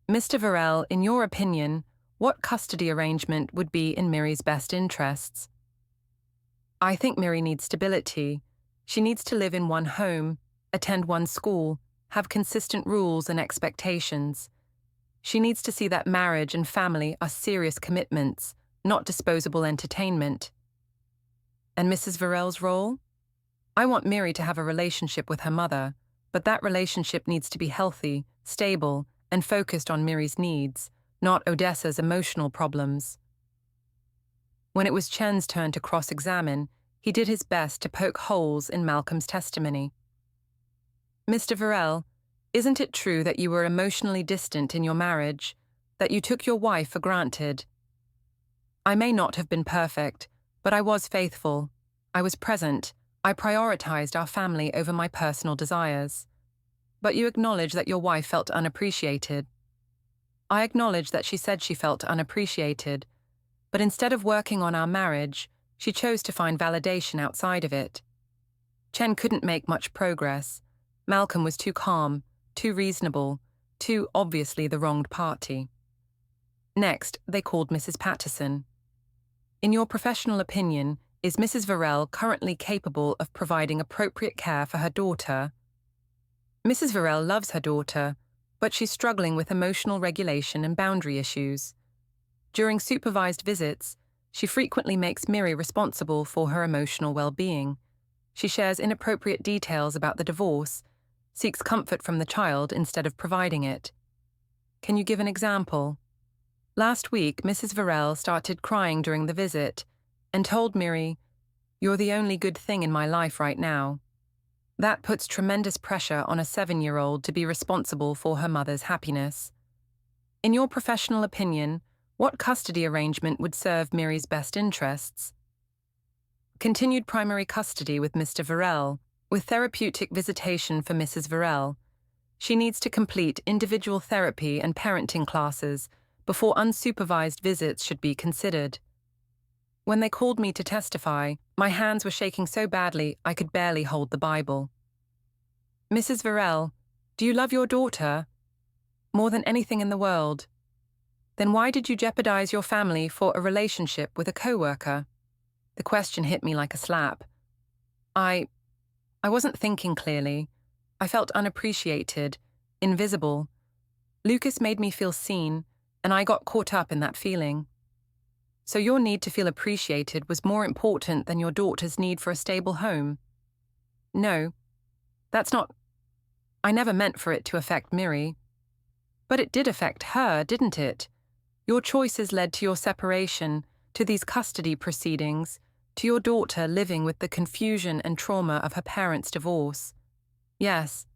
Mr. Varel, in your opinion, what custody arrangement would be in Miri's best interests? I think Miri needs stability. She needs to live in one home, attend one school, have consistent rules and expectations. She needs to see that marriage and family are serious commitments, not disposable entertainment. And Mrs. Varel's role? I want Miri to have a relationship with her mother, but that relationship needs to be healthy, stable, and focused on Miri's needs, not Odessa's emotional problems. When it was Chen's turn to cross-examine, he did his best to poke holes in Malcolm's testimony. Mr. Varel, isn't it true that you were emotionally distant in your marriage, that you took your wife for granted? I may not have been perfect, but I was faithful. I was present. I prioritized our family over my personal desires. But you acknowledge that your wife felt unappreciated. I acknowledge that she said she felt unappreciated, but instead of working on our marriage, she chose to find validation outside of it. Chen couldn't make much progress. Malcolm was too calm, too reasonable, too obviously the wronged party. Next, they called Mrs. Patterson. In your professional opinion, is Mrs. Varel currently capable of providing appropriate care for her daughter? Mrs. Varel loves her daughter, but she's struggling with emotional regulation and boundary issues. During supervised visits, she frequently makes Miri responsible for her emotional well-being. She shares inappropriate details about the divorce, seeks comfort from the child instead of providing it. Can you give an example? Last week, Mrs. Varel started crying during the visit and told Miri, "You're the only good thing in my life right now." That puts tremendous pressure on a 7-year-old to be responsible for her mother's happiness. In your professional opinion, what custody arrangement would serve Miri's best interests? Continued primary custody with Mr. Varel, with therapeutic visitation for Mrs. Varel. She needs to complete individual therapy and parenting classes before unsupervised visits should be considered. When they called me to testify, my hands were shaking so badly I could barely hold the Bible. Mrs. Varel, do you love your daughter? More than anything in the world. Then why did you jeopardize your family for a relationship with a co-worker? The question hit me like a slap. I wasn't thinking clearly. I felt unappreciated, invisible. Lucas made me feel seen, and I got caught up in that feeling. So your need to feel appreciated was more important than your daughter's need for a stable home? No, that's not... I never meant for it to affect Miri. But it did affect her, didn't it? Your choices led to your separation, to these custody proceedings, to your daughter living with the confusion and trauma of her parents' divorce. Yes.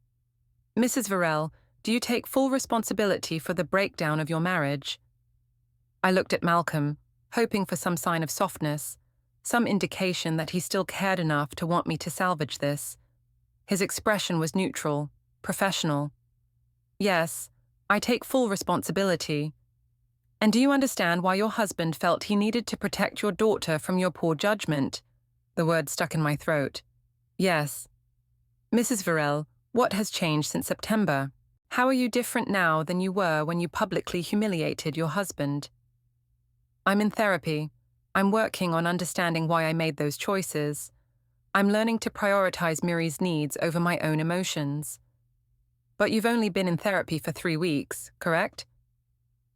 Mrs. Varel, do you take full responsibility for the breakdown of your marriage? I looked at Malcolm, hoping for some sign of softness, some indication that he still cared enough to want me to salvage this. His expression was neutral, professional. Yes, I take full responsibility. And do you understand why your husband felt he needed to protect your daughter from your poor judgment? The word stuck in my throat. Yes. Mrs. Varel, what has changed since September? How are you different now than you were when you publicly humiliated your husband? I'm in therapy. I'm working on understanding why I made those choices. I'm learning to prioritize Miri's needs over my own emotions. But you've only been in therapy for 3 weeks, correct?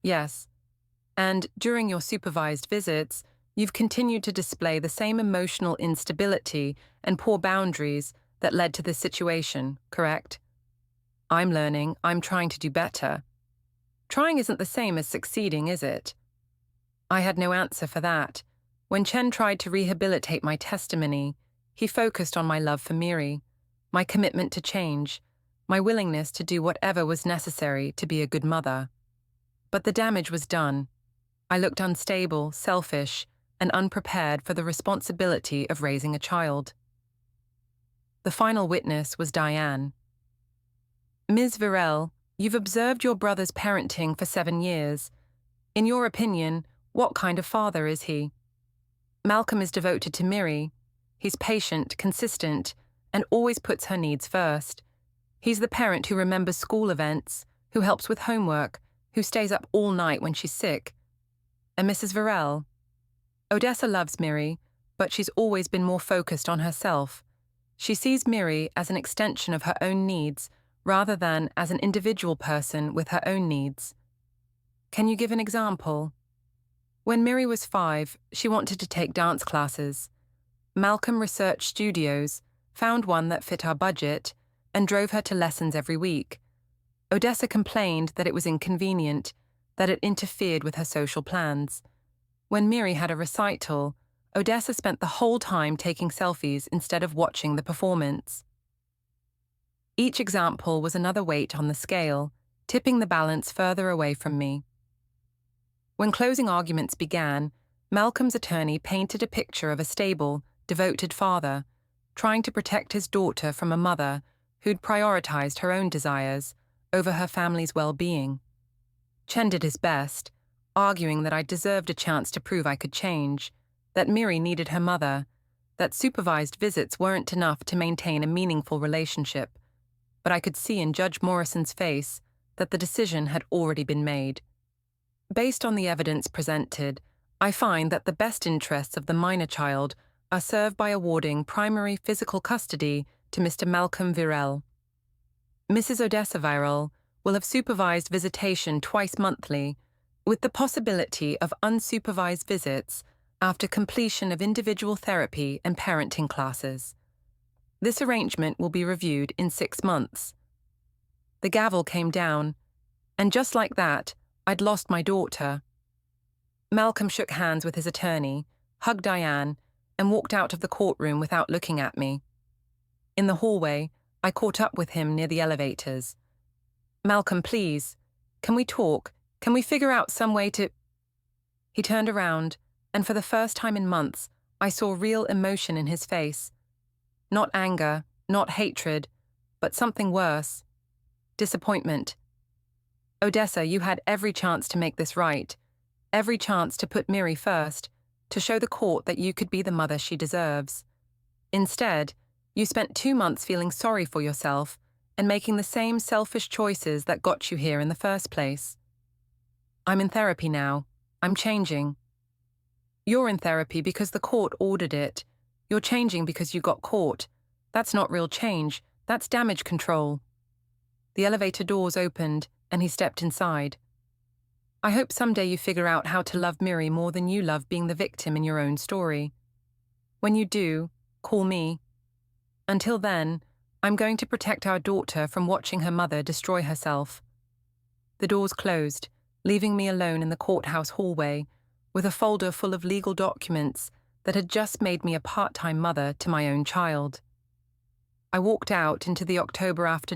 Yes. And during your supervised visits, you've continued to display the same emotional instability and poor boundaries that led to this situation, correct? I'm learning, I'm trying to do better. Trying isn't the same as succeeding, is it? I had no answer for that. When Chen tried to rehabilitate my testimony, he focused on my love for Miri, my commitment to change, my willingness to do whatever was necessary to be a good mother. But the damage was done. I looked unstable, selfish, and unprepared for the responsibility of raising a child. The final witness was Diane. Ms. Virel, you've observed your brother's parenting for 7 years. In your opinion, what kind of father is he? Malcolm is devoted to Miri. He's patient, consistent, and always puts her needs first. He's the parent who remembers school events, who helps with homework, who stays up all night when she's sick. And Mrs. Virel? Odessa loves Miri, but she's always been more focused on herself. She sees Miri as an extension of her own needs, rather than as an individual person with her own needs. Can you give an example? When Miri was 5, she wanted to take dance classes. Malcolm researched studios, found one that fit our budget, and drove her to lessons every week. Odessa complained that it was inconvenient, that it interfered with her social plans. When Miri had a recital, Odessa spent the whole time taking selfies instead of watching the performance. Each example was another weight on the scale, tipping the balance further away from me. When closing arguments began, Malcolm's attorney painted a picture of a stable, devoted father, trying to protect his daughter from a mother who'd prioritized her own desires over her family's well-being. Chen did his best, arguing that I deserved a chance to prove I could change, that Miri needed her mother, that supervised visits weren't enough to maintain a meaningful relationship, but I could see in Judge Morrison's face that the decision had already been made. Based on the evidence presented, I find that the best interests of the minor child are served by awarding primary physical custody to Mr. Malcolm Virel. Mrs. Odessa Virel will have supervised visitation twice monthly, with the possibility of unsupervised visits after completion of individual therapy and parenting classes. This arrangement will be reviewed in 6 months. The gavel came down, and just like that, I'd lost my daughter. Malcolm shook hands with his attorney, hugged Diane, and walked out of the courtroom without looking at me. In the hallway, I caught up with him near the elevators. Malcolm, please, can we talk? Can we figure out some way to... He turned around, and for the first time in months, I saw real emotion in his face. Not anger, not hatred, but something worse. Disappointment. Odessa, you had every chance to make this right, every chance to put Miri first, to show the court that you could be the mother she deserves. Instead, you spent 2 months feeling sorry for yourself and making the same selfish choices that got you here in the first place. I'm in therapy now. I'm changing. You're in therapy because the court ordered it. You're changing because you got caught. That's not real change. That's damage control. The elevator doors opened, and he stepped inside. I hope someday you figure out how to love Miri more than you love being the victim in your own story. When you do, call me. Until then, I'm going to protect our daughter from watching her mother destroy herself. The doors closed, leaving me alone in the courthouse hallway, with a folder full of legal documents that had just made me a part-time mother to my own child. I walked out into the October afternoon.